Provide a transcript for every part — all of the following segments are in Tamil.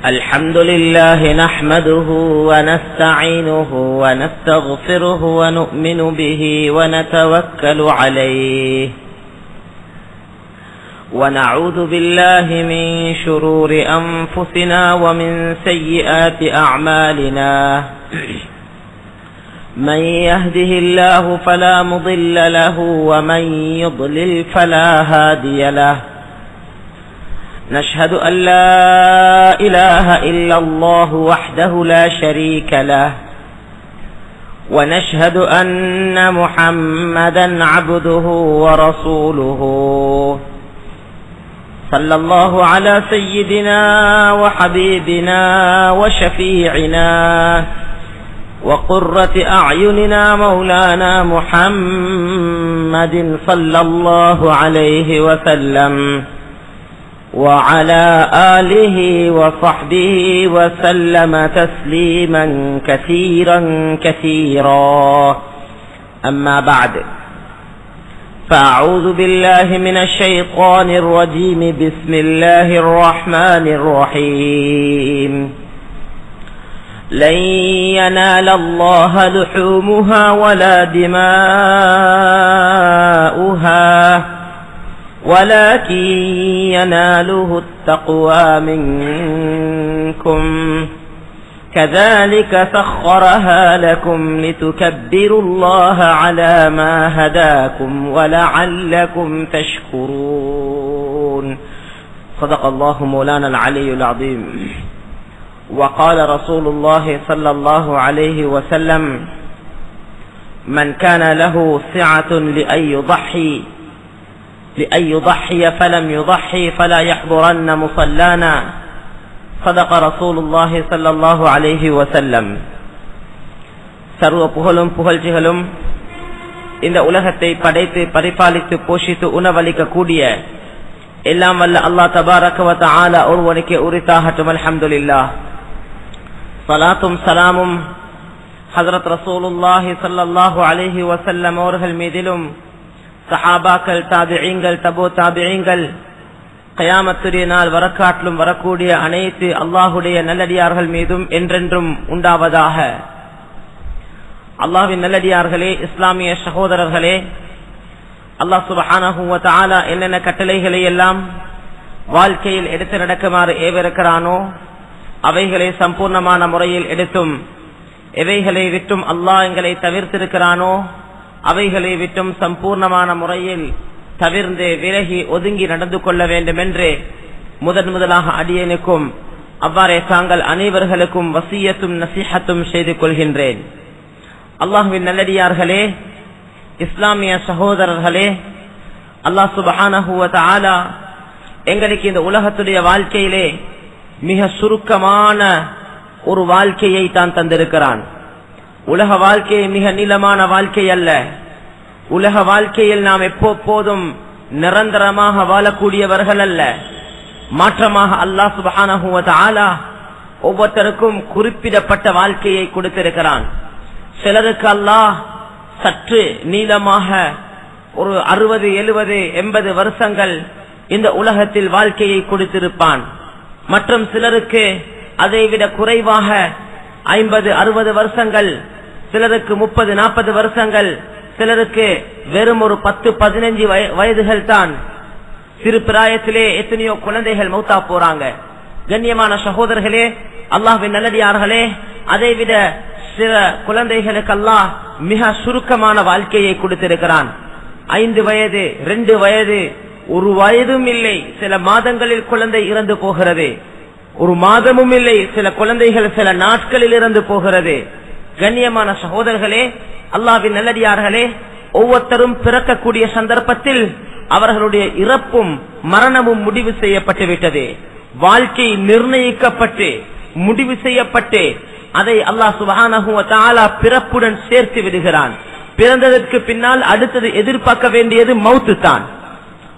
الحمد لله نحمده ونستعينه ونستغفره ونؤمن به ونتوكل عليه ونعوذ بالله من شرور أنفسنا ومن سيئات أعمالنا من يهده الله فلا مضل له ومن يضلل فلا هادي له نشهد أن لا إله إلا الله وحده لا شريك له ونشهد أن محمدا عبده ورسوله صلى الله على سيدنا وحبيبنا وشفيعنا وقرة أعيننا مولانا محمد صلى الله عليه وسلم وعلى آله وصحبه وسلم تسليما كثيرا كثيرا أما بعد فأعوذ بالله من الشيطان الرجيم بسم الله الرحمن الرحيم لن ينال الله لحومها ولا دماؤها ولكن يناله التقوى منكم كذلك سخرها لكم لتكبروا الله على ما هداكم ولعلكم تشكرون صدق الله مولانا العلي العظيم وقال رسول الله صلى الله عليه وسلم من كان له سعة لأن يضحي فلم يضحي فلا يحضرن مصلانا صدق رسول الله صلى الله عليه وسلم சர்வ புகழும் புகழ்ச்சிகளும் இந்த உலகத்தை படைத்து பரிபாலித்து போஷித்து உணவளிக்க கூடிய எல்லாம் வல்ல அல்லாஹ் தபாரக வ தஆலா ஒருவனுக்கே உரித்தாகட்டும். அல்ஹம்துலில்லாஹ். ஸலாத்தும் ஸலாமும் ஹஜ்ரத் ரசூலுல்லாஹி ஸல்லல்லாஹு அலைஹி வஸல்லம் அவர்கள் மீதிலும் சஹாபாக்கள், தாபிஈன்கள், தபூ தாபிஈன்கள், கயாமத்துடைய நாள் வரக்காட்டிலும் வரக்கூடிய அனைத்து அல்லாஹுடைய நல்லடியார்கள் மீதும் என்றென்றும் உண்டாவதாக. அல்லாஹ்வின் நல்லடியார்களே, இஸ்லாமிய சகோதரர்களே, அல்லாஹ் சுப்ஹானஹு வ தஆலா என்னென்ன கட்டளைகளை எல்லாம் வாழ்க்கையில் எடுத்து நடக்குமாறு ஏவிருக்கிறானோ அவைகளை சம்பூர்ணமான முறையில் எடுத்தும், எவைகளை விட்டும் அல்லாஹ் எங்களை தவிர்த்திருக்கிறானோ அவைகளை விட்டும் சம்பூர்ணமான முறையில் தவிர்ந்து விலகி ஒதுங்கி நடந்து கொள்ள வேண்டும் என்று முதலாக அடியேனுக்கும் அவ்வாறே தாங்கள் அனைவர்களுக்கும் வசியத்தும் நசீஹத்தும் செய்து கொள்கின்றேன். அல்லாஹ்வின் நல்லடியார்களே, இஸ்லாமிய சகோதரர்களே, அல்லாஹ் சுப்ஹானஹு வ தஆலா எங்களுக்கு இந்த உலகத்துடைய வாழ்க்கையிலே மிக சுருக்கமான ஒரு வாழ்க்கையை தான் தந்திருக்கிறான். உலக வாழ்க்கை மிக நீளமான வாழ்க்கை அல்ல. உலக வாழ்க்கையில் நாம் எப்போதும் நிரந்தரமாக வாழக்கூடியவர்கள் அல்ல. மாற்றமாக அல்லாஹ் சுப்ஹானஹு வ தஆலா ஒவ்வொருத்தருக்கும் குறிப்பிடப்பட்ட வாழ்க்கையை கொடுத்திருக்கிறான். சிலருக்கு அல்லாஹ் சற்று நீளமாக ஒரு 60, 70, 80 வருஷங்கள் இந்த உலகத்தில் வாழ்க்கையை கொடுத்திருப்பான். மற்றும் சிலருக்கு அதைவிட குறைவாக 50, 60 வருஷங்கள், சிலருக்கு 30, 40 வருஷங்கள், சிலருக்கு வெறும் ஒரு 10, 15 வயதுகள் தான். சிறு பிராயத்திலே எத்தனையோ குழந்தைகள் மௌத்தா போறாங்க. கண்ணியமான சகோதரர்களே, அல்லாஹ்வின் நல்லடியார்களே, அதைவிட சில குழந்தைகளுக்கு அல்லாஹ் மிக சுருக்கமான வாழ்க்கையை கொடுத்திருக்கிறான். 5 வயது, 2 வயது, 1 வயதும் இல்லை. சில மாதங்களில் குழந்தை இறந்து போகிறது. 1 மாதமும் இல்லை. சில குழந்தைகள் சில நாட்களில் இறந்து போகிறது. கண்ணியமான சகோதரர்களே, அல்லாஹ்வின் நல்லடியார்களே, ஒவ்வொருத்தரும் பிறக்கக்கூடிய சந்தர்ப்பத்தில் அவர்களுடைய இறப்பும் மரணமும் முடிவு செய்யப்பட்டு விட்டது. வாழ்க்கை நிர்ணயிக்கப்பட்டு முடிவு செய்யப்பட்டு அதை அல்லாஹ் சுப்ஹானஹு வ தஆலா பிறப்புடன் சேர்த்து விடுகிறான். பிறந்ததற்கு பின்னால் அடுத்தது எதிர்பார்க்க வேண்டியது மௌத்து தான்.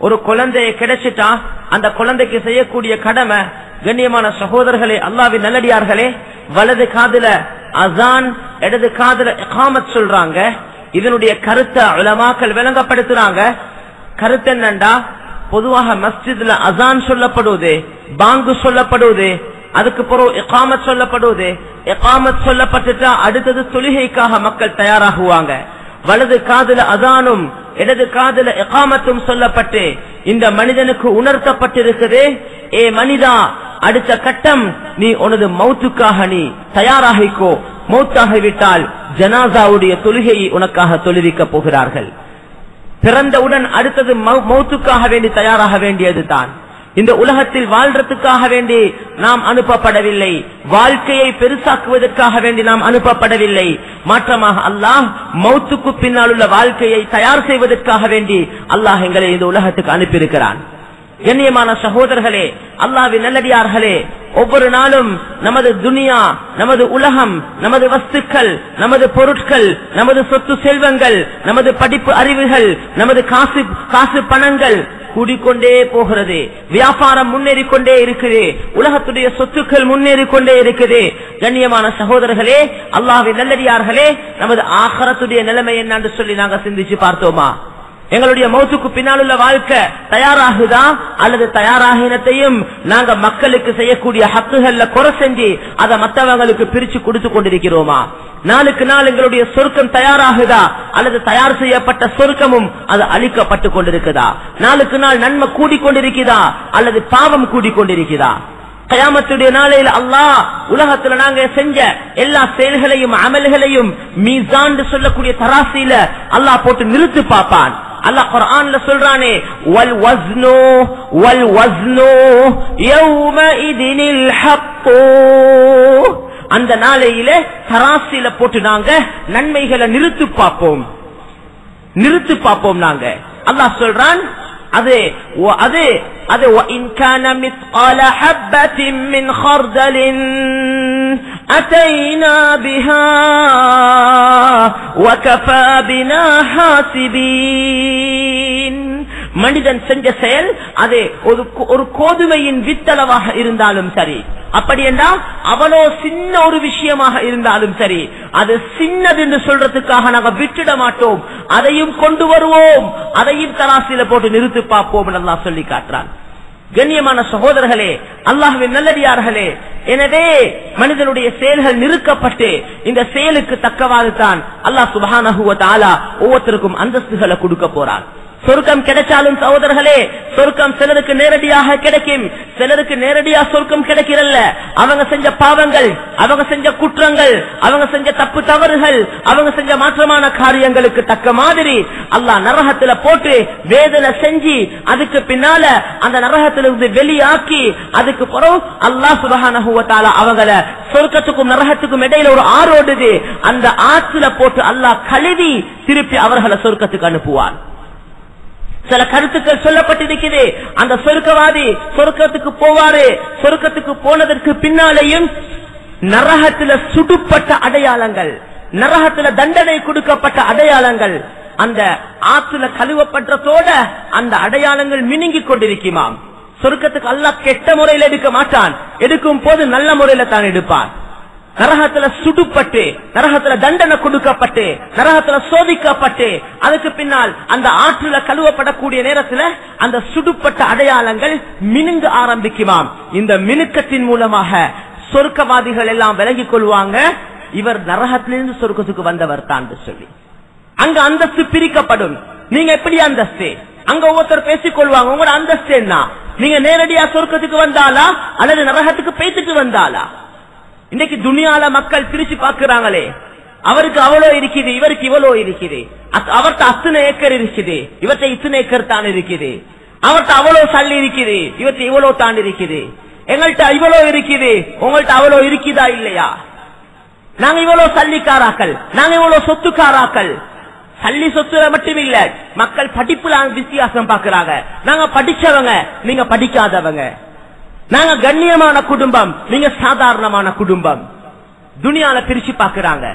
ஒரு குழந்தையை கிடைச்சிட்டா அந்த குழந்தைக்கு செய்யக்கூடிய கடமை, கண்ணியமான சகோதரர்களே, அல்லாஹ்வின் நல்லடியார்களே, வலது காதுல அசான், இடது காதுல இகாமத் சொல்றாங்க. இதனுடைய கருத்தை உலமாக்கள் விளங்கப்படுத்துறாங்க. கருத்து என்னண்டா, பொதுவாக மஸ்ஜித்ல அசான் சொல்லப்படுவது, பாங்கு சொல்லப்படுவது, அதுக்கு பிறகு இகாமத் சொல்லப்படுவது. இகாமத் சொல்லப்பட்டுட்டா அடுத்தது தொழுகைக்காக மக்கள் தயாராகுவாங்க. வலது காதுல அசானும் இடது காதுல இகாமத்தும் சொல்லப்பட்டு இந்த மனிதனுக்கு உணர்த்தப்பட்டிருக்குது, ஏ மனிதா, அடுத்த கட்டம் நீ உனது மௌத்துக்காக நீ தயாராகிக்கோ. மௌத்தாகிவிட்டால் ஜனாசாவுடைய தொழுகையை உனக்காக தொழுவிக்க போகிறார்கள். பிறந்தவுடன் அடுத்தது மௌத்துக்காக வேண்டி தயாராக வேண்டியது தான். இந்த உலகத்தில் வாழ்றதுக்காக வேண்டி நாம் அனுப்பப்படவில்லை, வாழ்க்கையை பெருசாக்குவதற்காக வேண்டி நாம் அனுப்பப்படவில்லை. மாற்றமாக அல்லாஹ் மௌத்துக்கு பின்னால் உள்ள வாழ்க்கையை தயார் செய்வதற்காக வேண்டி அல்லாஹ் எங்களை இந்த உலகத்துக்கு அனுப்பியிருக்கிறான். கண்ணியமான சகோதரர்களே, அல்லாஹ்வின் நல்லடியார்களே, ஒவ்வொரு நாளும் நமது துனியா, நமது உலகம், நமது வஸ்துக்கள், நமது பொருட்கள், நமது சொத்து செல்வங்கள், நமது படிப்பு அறிவுகள், நமது காசு பணங்கள் கூடிக்கொண்டே போகிறது. வியாபாரம் முன்னேறிக்கொண்டே இருக்குது, உலகத்துடைய சொத்துக்கள் முன்னேறிக்கொண்டே இருக்குது. கண்ணியமான சகோதரர்களே, அல்லாஹ்வின் நல்லடியார்களே, நமது ஆகிரத்துடைய நிலைமை என்னன்னு சொல்லி நாங்க சிந்திச்சு பார்த்தோமா? எங்களுடைய மௌத்துக்கு பின்னால் உள்ள வாழ்க்கை தயாராகுதா, அல்லது தயாராகினத்தையும் நாங்க மக்களுக்கு செய்யக்கூடிய ஹக்குகள்ல குறை செஞ்சு அதை மற்றவங்களுக்கு பிரிச்சு கொடுத்து கொண்டிருக்கிறோமா? நாளுக்கு நாள் எங்களுடைய சொர்க்கம் தயாராகுதா, அல்லது தயார் செய்யப்பட்ட சொர்க்கமும் அது அழிக்கப்பட்டு கொண்டிருக்குதா? நாளுக்கு நாள் நன்மை கூடிக்கொண்டிருக்குதா, அல்லது பாவம் கூடிக்கொண்டிருக்குதா? கயாமத்துடைய நாளையில் அல்லாஹ் உலகத்துல நாங்க செஞ்ச எல்லா செயல்களையும் அமல்களையும் மீசான் சொல்லக்கூடிய தராசில அல்லாஹ் போட்டு நிறுத்தி பார்ப்பான். அல்லாஹ் குர்ஆன்ல சொல்றானே, வல் வஸ்னு யௌமஇதினில் ஹக்கு. அந்த நாளையிலே தராசில போட்டு நாங்க நன்மைகளை நிறுத்தி பார்ப்போம் நாங்க. அல்லாஹ் சொல்றான், அது وَإِنْ كَانَ مِثْقَالَ حَبَّةٍ مِّنْ خَرْدَلٍ أَتَيْنَا بِهَا وَكَفَى بِنَا حَاسِبِينَ. மனிதன் செஞ்ச செயல் அது ஒரு கோதுமையின் வித்தளவாக இருந்தாலும் சரி, அப்படி என்றால் அவ்வளோ சின்ன ஒரு விஷயமாக இருந்தாலும் சரி, அது சின்னது என்று சொல்றதுக்காக நாங்கள் விட்டுட மாட்டோம், அதையும் கொண்டு வருவோம், அதையும் தராசில போட்டு நிறுத்தி பார்ப்போம் என்று அல்லாஹ் சொல்லி காட்டுறான். கண்ணியமான சகோதரர்களே, அல்லாஹ்வின் நல்லடியார்களே, எனவே மனிதனுடைய செயல்கள் நிறுக்கப்பட்டு இந்த செயலுக்கு தக்கவாறு தான் அல்லாஹ் சுப்ஹானஹு வ தஆலா ஒவ்வொருத்தருக்கும் அந்தஸ்துகளை கொடுக்க போறான். சொர்க்கம் கிடைச்சாலும் சகோதரர்களே, சொர்க்கம் சிலருக்கு நேரடியாக கிடைக்கும், சிலருக்கு நேரடியாக சொர்க்கம் கிடைக்கிறல்ல. அவங்க செஞ்ச பாவங்கள், அவங்க செஞ்ச குற்றங்கள், அவங்க செஞ்ச தப்பு தவறுகள், அவங்க செஞ்ச மாற்றமான காரியங்களுக்கு தக்க மாதிரி அல்லாஹ் நரகத்துல போட்டு வேதனை செஞ்சு அதுக்கு பின்னால அந்த நரகத்திலிருந்து வெளியாக்கி அதுக்கு பிறகு அல்லாஹ் சுப்ஹானஹு வ தஆலா அவங்கள சொர்க்கத்துக்கும் நரகத்துக்கும் இடையில ஒரு ஆறு ஓடுது, அந்த ஆற்றுல போட்டு அல்லாஹ் கழுவி திருப்பி அவர்களை சொர்க்கத்துக்கு அனுப்புவான். சில கருத்துக்கள் சொல்லப்பட்டிருக்கிறது. அந்த சொர்க்கவாதி சொர்க்கத்துக்கு போவாரு, சொர்க்கத்துக்கு போனதற்கு பின்னாலேயும் நரகத்துல சுடுப்பட்ட அடையாளங்கள், நரகத்துல தண்டனை கொடுக்கப்பட்ட அடையாளங்கள், அந்த ஆற்றுல கழுவப்பட்டதோட அந்த அடையாளங்கள் மினுங்கி கொண்டிருக்குமாம். சொர்க்கத்துக்கு அல்லாஹ் கெட்ட முறையில் எடுக்க மாட்டான், எடுக்கும் போது நல்ல முறையில தான் எடுப்பான். நரகத்துல சுடுப்பட்டு, நரகத்துல தண்டனை கொடுக்கப்பட்டு, நரகத்துல சோதிக்கப்பட்டு அதுக்கு பின்னால் அந்த ஆற்றுல கழுவப்படக்கூடிய நேரத்துல அந்த சுடுப்பட்ட அடையாளங்கள் மினுங்க ஆரம்பிக்குமாம். இந்த மினுக்கத்தின் மூலமாக சொர்க்கவாதிகள் எல்லாம் விளங்கிக் கொள்வாங்க, இவர் நரகத்திலிருந்து சொர்க்கத்துக்கு வந்தவர் தான் சொல்லி. அங்க அந்தஸ்து பிரிக்கப்படும். நீங்க எப்படி அந்தஸ்து? அங்க ஒவ்வொருத்தர் பேசிக் கொள்வாங்க, உங்களோட அந்தஸ்து என்ன? நீங்க நேரடியா சொர்க்கத்துக்கு வந்தாலா அல்லது நரகத்துக்கு பேசிட்டு வந்தாலா? இன்னைக்கு துனியால மக்கள் பிரிச்சு பாக்குறாங்களே, அவருக்கு அவ்வளோ இருக்குது, இவருக்கு இவ்வளோ இருக்குது, அவர்கிட்ட அத்தனை ஏக்கர் இருக்குது, இவற்றை இத்தனை ஏக்கர் தான் இருக்குது, அவர்கிட்ட அவ்வளோ சல்லி இருக்குது, இவற்றை இவ்வளவு தான் இருக்குது, எங்கள்கிட்ட இவ்வளோ இருக்குது, உங்கள்கிட்ட அவ்வளோ இருக்குதா இல்லையா? நாங்க இவ்வளவு சல்லிக்காராக்கள், நாங்க இவ்வளவு சொத்துக்காராக்கள். சல்லி சொத்துல மட்டும் இல்ல, மக்கள் படிப்புல வித்தியாசம் பாக்குறாங்க. நாங்க படிச்சவங்க, நீங்க படிக்காதவங்க. நாங்க கண்ணியமான குடும்பம், நீங்க சாதாரணமான குடும்பம். துனியால பிரிச்சு பாக்குறாங்க.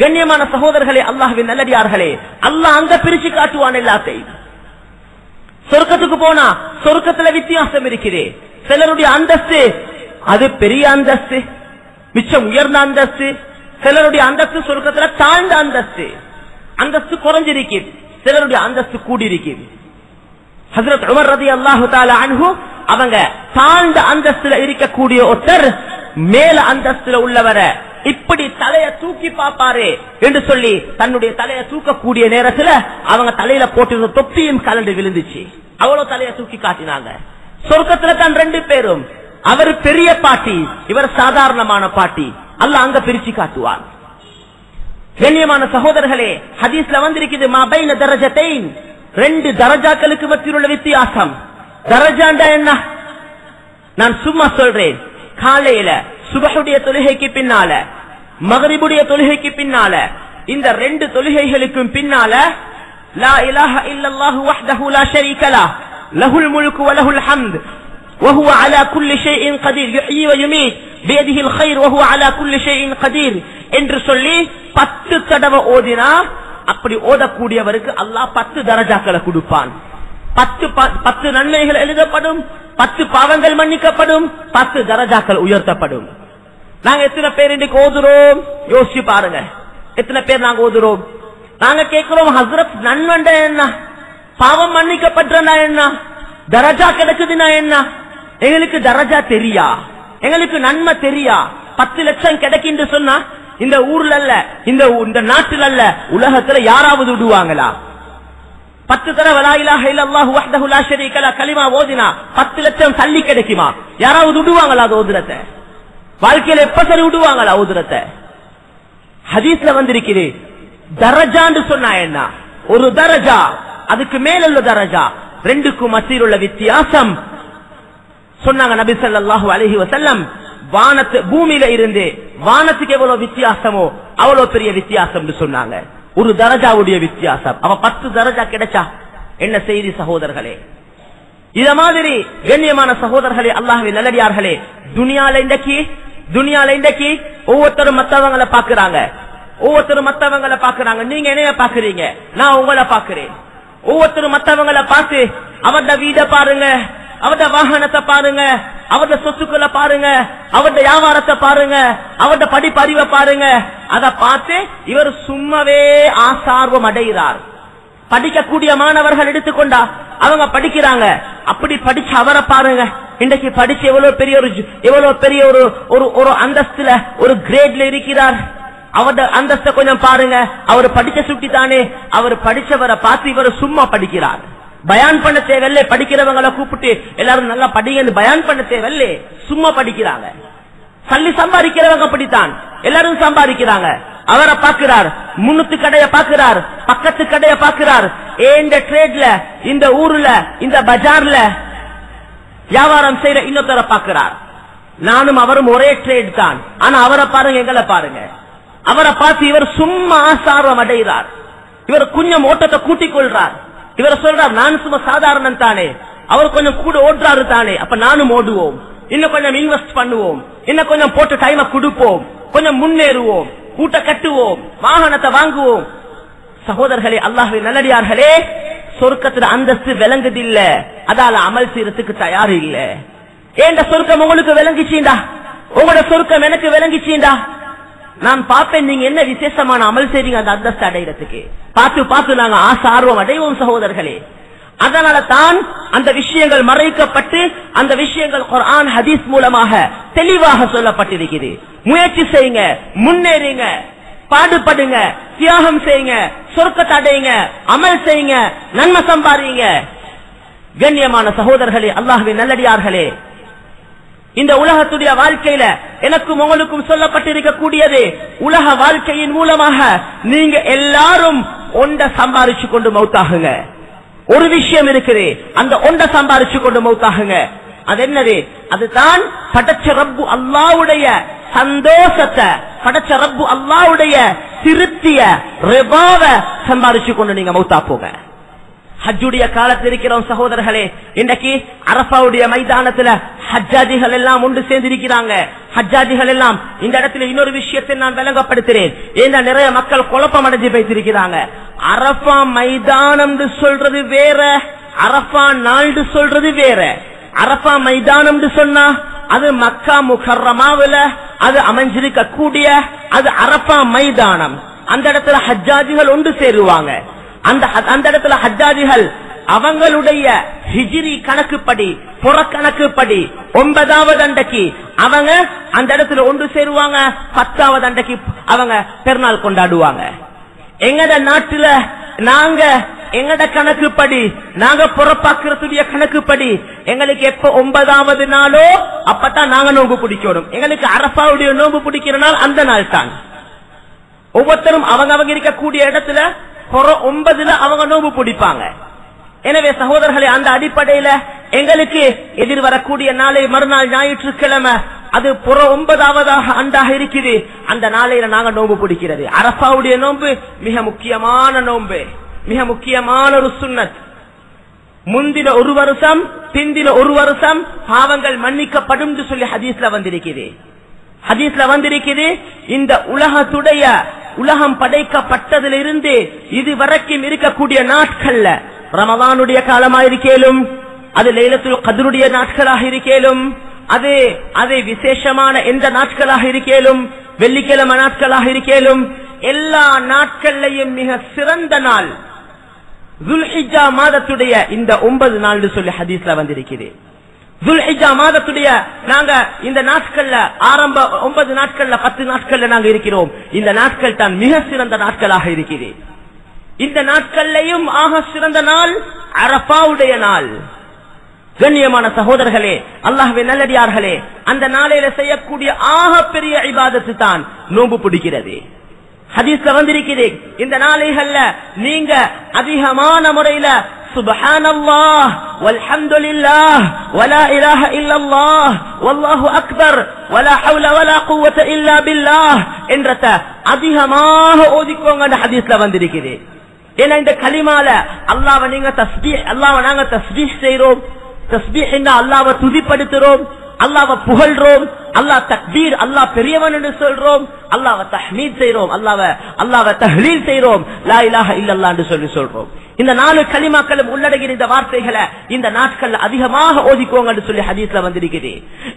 கண்ணியமான சகோதரர்களே, அல்லாஹ்வின் நல்லடியார்களே, அல்லாஹ் அங்க பிரிச்சு காட்டுவான் எல்லாத்தையும். சொர்க்கத்துக்கு போனா சொர்க்கத்துல வித்தியாசம் இருக்குது. சிலருடைய அந்தஸ்து அது பெரிய அந்தஸ்து, மிச்சம் உயர்ந்த அந்தஸ்து. சிலருடைய அந்தஸ்து சொர்க்கத்துல தாழ்ந்த அந்தஸ்து, அந்தஸ்து குறைஞ்சிருக்கு. சிலருடைய அந்தஸ்து கூடியிருக்குது. ஹஜ்ரத் உமர் ரலியல்லாஹு தஆலா அன்ஹு அவங்க தாழ்ந்த அந்தஸ்துல இருக்கக்கூடிய ஒருத்தர் மேல அந்தஸ்துல உள்ளவரை இப்படி தலைய தூக்கி பாப்பாரு என்று சொல்லி தன்னுடைய தலைய தூக்கக்கூடிய நேரத்துல அவங்க தலையில போட்டு தொப்பியும் கலந்து விழுந்துச்சு. அவ்வளவு தலைய தூக்கி காட்டினாங்க. சொர்க்கத்துல தான் 2 பேரும், அவர் பெரிய பாட்டி, இவர் சாதாரணமான பாட்டி. அல்லாஹ் அங்க பிரிச்சு காட்டுவார். கண்ணியமான சகோதரர்களே, ஹதீஸ்ல வந்திருக்குது மா பைன தரஜத்தைன், 2 தரஜாக்களுக்கு மத்தியில் உள்ள வித்தியாசம். தரஜாண்டா என்ன? நான் சும்மா சொல்றேன். காலையில சுபஹுடைய தொழுகைக்கு பின்னால, மக்ரிபுடைய தொழுகைக்கு பின்னால, இந்த 2 தொழுகைகளுக்கும் பின்னால லா இலாஹ இல்லல்லாஹு வஹ்தஹு லா ஷரீக லஹ் லஹுல் முல்கு வ லஹுல் ஹம்த் وهو على كل شيء قدير يحيي ويميت بيده الخير وهو على كل شيء قدير என்று சொல்லி 10 தடவை ஓதினா அப்படி ஓதக்கூடியவருக்கு அல்லாஹ் 10 தரஜாக்களை கொடுப்பான். 10 நன்மைகள் எழுதப்படும், 10 பாவங்கள் மன்னிக்கப்படும், 10 தரஜாக்கள் உயர்த்தப்படும். நாங்க எத்தனை பேர் இன்னைக்கு ஓதுறோம் யோசிச்சு பாருங்க. எத்தனை பேர் நாங்க ஓதுறோம்? நாங்க கேட்கிறோம், ஹஸ்ரத் நன்மண்ட என்ன, பாவம் மன்னிக்கப்பட்டனா என்ன, தரஜா கிடைக்குதுன்னா என்ன? எங்களுக்கு தரஜா தெரியா, எங்களுக்கு நன்மை தெரியா. 10 லட்சம் கிடைக்கின்ற சொன்னா இந்த ஊர்ல அல்ல, இந்த நாட்டில் அல்ல, உலகத்துல யாராவது விடுவாங்களா? 10 தடவை லா இலாஹ இல்லல்லாஹு வஹ்தஹு லா ஷரீக லஹ் கலிமா ஓதினா 10 லட்சம் தள்ளி கிடைக்குமா? யாராவது விடுவாங்களா அது ஓதுறத? வாழ்க்கையில எப்ப சரி விடுவாங்களா ஓதுறத? ஹதீஸ்ல வந்திருக்குது தரஜான்னு சொன்னா என்ன? ஒரு தரஜா, அதுக்கு மேல உள்ள தரஜா, 2க்கும் மத்தியில் உள்ள வித்தியாசம் சொன்னாங்க நபி ஸல்லல்லாஹு அலைஹி வஸல்லம். வானத்து பூமியில இருந்து வானத்துக்கு எவ்வளவு வித்தியாசமோ அவ்வளவு பெரிய வித்தியாசம் சொன்னாங்க. ஒரு தரஜாவுடைய வித்தியாசம். அவ 10 தரஜா கிடைச்சா என்ன செய்தி சகோதரர்களே? இத மாதிரி கண்ணியமான சகோதரர்களே, அல்லாஹ்வின் நல்லடியார்களே, துனியால இன்றைக்கு ஒவ்வொருத்தரும் மத்தவங்களை பாக்குறாங்க, ஒவ்வொருத்தரும் மத்தவங்களை பாக்குறாங்க. நீங்க என்னைய பாக்குறீங்க, நான் உங்களை பாக்குறேன். ஒவ்வொருத்தரும் மத்தவங்களை பார்த்து அவருடைய வீட பாருங்க, அவருடைய வாகனத்தை பாருங்க, அவருடைய சொத்துக்களை பாருங்க, அவருடைய வியாபாரத்தை பாருங்க, அவருடைய படிப்பறிவை பாருங்க. அதை பார்த்து இவர் சும்மாவே ஆசார்வம் அடைகிறார். படிக்கக்கூடிய மாணவர்கள் எடுத்துக்கொண்டா அவங்க படிக்கிறாங்க, அப்படி படிச்சு அவரை பாருங்க, இன்றைக்கு படிச்சு எவ்வளவு பெரிய ஒரு அந்தஸ்துல ஒரு கிரேட்ல இருக்கிறார். அவருடைய அந்தஸ்தை கொஞ்சம் பாருங்க. அவர் படிச்ச சுட்டி தானே, அவர் படிச்சவரை பார்த்து இவர் சும்மா படிக்கிறார். பயான் பண்ண தேவையில்லை, படிக்கிறவங்களை கூப்பிட்டு எல்லாரும் நல்லா படிங்கன்னு பயான் பண்ண தேவையில்லை, சும்மா படிக்கிறாங்க. சல்லி சம்பாதிக்கிறவங்க அப்படித்தான், எல்லாரும் சம்பாதிக்கிறாங்க. அவரை பாக்குறார், முன்னூத்து கடையை பாக்குறார், பக்கத்து கடையை பாக்குறார். இந்த ட்ரேட்ல, இந்த ஊர்ல, இந்த பஜார்ல வியாபாரம் செய்யற இன்னொருத்தரை பாக்குறார். நானும் அவரும் ஒரே ட்ரேட் தான், ஆனா அவரை பாருங்க, எங்களை பாருங்க. அவரை பார்த்து இவர் சும்மா ஆசாரம் அடைகிறார். இவர் கொஞ்சம் ஓட்டத்தை கூட்டிக் கொள்றார். இவர் சொல்றார், நான் சும்மா சாதாரணம் தானே, அவர் கொஞ்சம் கூட ஓடுறாரு தானே, அப்ப நானும் ஓடுவோம், இன்னும் கொஞ்சம் இன்வெஸ்ட் பண்ணுவோம், இன்னும் கொஞ்சம் போட்டு டைமை கொடுப்போம், கொஞ்சம் முன்னேறுவோம், கூட்ட கட்டுவோம், வாகனத்தை வாங்குவோம். சகோதரர்களே, அல்லாஹ்வின் நல்லடியார்களே, சொர்க்கத்துல அந்தஸ்து விளங்குதில்ல, அதால அமல் செய்யறதுக்கு தயார் இல்ல. ஏண்ட சொர்க்கம் உங்களுக்கு விளங்கிச்சீண்டா, உங்களோட சொர்க்கம் எனக்கு விளங்கிச்சீண்டா, நான் பார்ப்பேன் நீங்க என்ன விசேஷமான அமல் செய்றீங்க அந்த அந்தஸ்து அடைகிறதுக்கு. பார்த்து நாங்க ஆசை ஆர்வம் அடைவோம் சகோதரர்களே. அதனால தான் அந்த விஷயங்கள் மறைக்கப்பட்டு அந்த விஷயங்கள் குர்ஆன் ஹதீஸ் மூலமாக தெளிவாக சொல்லப்பட்டிருக்கிறது. முயற்சி செய்யுங்க, முன்னேறுங்க, பாடுபடுங்க, தியாகம் செய்யுங்க, சொர்க்கத்தை அடையுங்க, அமல் செய்யுங்க, நன்மை சம்பாதிங்க. கண்ணியமான சகோதரர்களே, அல்லாஹ்வின் நல்லடியார்களே, இந்த உலகத்துடைய வாழ்க்கையில எனக்கும் உங்களுக்கும் சொல்லப்பட்டிருக்கக்கூடியது, உலக வாழ்க்கையின் மூலமாக நீங்க எல்லாரும் ஒன்றை சம்பாதிச்சு கொண்டு மௌத்தாகுங்க. ஒரு விஷயம் இருக்குது, அந்த ஒன்றை சம்பாதிச்சு கொண்டு மௌத்தாகுங்க. அது என்னது? அதுதான் படைச்ச ரப்பு அல்லாஹ்வுடைய சந்தோஷத்தை, படைச்ச ரப்பு அல்லாஹ்வுடைய திருப்திய, ரிபாவை சம்பாதிச்சு கொண்டு நீங்க மௌத்தா போங்க. ஹஜ்ஜுடைய காலத்தில் இருக்கிறோம் சகோதரர்களே. இன்றைக்கு அரஃபாவுடைய மைதானத்துல ஹஜ்ஜாஜிகள் எல்லாம் ஒன்று சேர்ந்திருக்கிறாங்க. ஹஜ்ஜாஜிகள் எல்லாம் இந்த இடத்துல இன்னொரு விஷயத்தை நான் விளங்கப்படுத்துறேன். ஏன்னா நிறைய மக்கள் குழப்பம் அடைஞ்சு பேசியிருக்கிறாங்க. அரஃபா மைதானம் சொல்றது வேற, அரஃபா நாள் சொல்றது வேற. அரஃபா மைதானம் சொன்னா அது மக்கா முகர்ரமாவுல அது அமைஞ்சிருக்க கூடிய அது அரஃபா மைதானம். அந்த இடத்துல ஹஜ்ஜாஜிகள் ஒன்று சேருவாங்க. அந்த இடத்துல ஹஜ்ஜாஜிகள் அவங்களுடைய ஹிஜ்ரி கணக்குப்படி புறக்கணக்குப்படி 9வது அன்றைக்கு அவங்க அந்த இடத்துல ஒன்று சேருவாங்க. 10வது அன்றைக்கு அவங்க பெருநாள் கொண்டாடுவாங்க. எங்கட நாட்டுல நாங்க எங்கட கணக்குப்படி நாங்க புறப்பாக்குறதுடைய கணக்குப்படி எங்களுக்கு எப்ப 9வது நாளோ அப்பதான் நாங்க நோன்பு பிடிக்கணும். எங்களுக்கு அரபாவுடைய நோன்பு பிடிக்கிற நாள் அந்த நாள் தான். ஒவ்வொருத்தரும் அவங்க இருக்கக்கூடிய இடத்துல 9ல அவங்க நோன்பு பிடிப்பாங்க. எனவே சகோதரர்களே, அந்த அடிப்படையில எங்களுக்கு எதிர்வரக்கூடிய நாளை மறுநாள் ஞாயிற்றுக்கிழமை அது 9வது ஆண்டாக இருக்குது. அந்த நாளையில நாங்க நோன்பு பிடிக்கிறது. அரபாவுடைய நோன்பு மிக முக்கியமான நோன்பு, மிக முக்கியமான ஒரு சுன்னத். முந்தின ஒரு வருஷம் பிந்தின ஒரு வருஷம் பாவங்கள் மன்னிக்கப்படும் சொல்லி ஹதீஸ்ல வந்திருக்குது. இந்த உலகம் படைக்கப்பட்டதிலிருந்து இதுவரைக்கும் இருக்கக்கூடிய நாட்கள்ல ரமலானுடைய காலமாக இருக்கேலும், அது லைலத்துல் கத்ருடைய நாட்களாக இருக்கேலும், அது விசேஷமான எந்த நாட்களாக இருக்கேலும், வெள்ளிக்கிழமை நாட்களாக இருக்கேலும், எல்லா நாட்கள்லையும் மிக சிறந்த நாள் துல்ஹிஜ்ஜா மாதத்துடைய இந்த 9 நாள் சொல்லி ஹதீஸ்ல வந்திருக்கிறது. துல்ஹிஜ்ஜா மாதத்துடைய நாங்க இந்த நாட்கள்ல ஆரம்ப 9 நாட்கள்ல 10 நாட்கள்ல நாங்க இருக்கிறோம். இந்த நாட்கள் தான் மிக சிறந்த நாட்களாக இருக்கிறது. இந்த நாட்கள்லையும் ஆக சிறந்த நாள் அரபாவுடைய நாள். கண்ணியமான சகோதரர்களே, அல்லாஹ்வின் நல்லடியார்களே, அந்த நாளையில செய்யக்கூடிய ஆக பெரிய இபாதத்து தான் நோன்பு பிடிக்கிறது. ஹதீஸ்ல வந்திருக்கிறது, இந்த நாளைகள்ல நீங்க அதிகமான முறையில சுப்ஹானல்லாஹ் வல்ஹம்துலில்லாஹ் வலா இலாஹ இல்லல்லாஹ் வல்லாஹு அக்பர் வலா ஹவ்ல வலா குவத இல்லா பில்லாஹ் என்றத அதிகமாக ஓதிக்கோங்க. ஹதீஸ்ல வந்திருக்கிறது. ஏன்னா இந்த கலிமால அல்லாஹ்வை நீங்க தஸ்பீஹ், அல்லாஹ்வை நாங்க தஸ்பீஹ் செய்றோம். தஸ்பீஹ் என்ன? அல்லாஹ்வை துதிப்படுத்துறோம், அல்லாஹ்வை புகழ்றோம், அல்லாஹ் தக்பீர், அல்லாஹ் பெரியவன் என்று சொல்றோம், அல்லாஹ்வை தஹ்மீத் செய்றோம், அல்லாஹ்வை தஹ்லீல் செய்றோம், லா இலாஹ இல்லல்லாஹ் என்று சொல்றோம். இந்த 4 கலிமாக்களும் உள்ளடங்கிய இந்த வார்த்தைகளை இந்த நாட்கள்ல அதிகமாக ஓதிக்கோங்க என்று சொல்லி ஹதீஸ்ல வந்திருக்கிறது.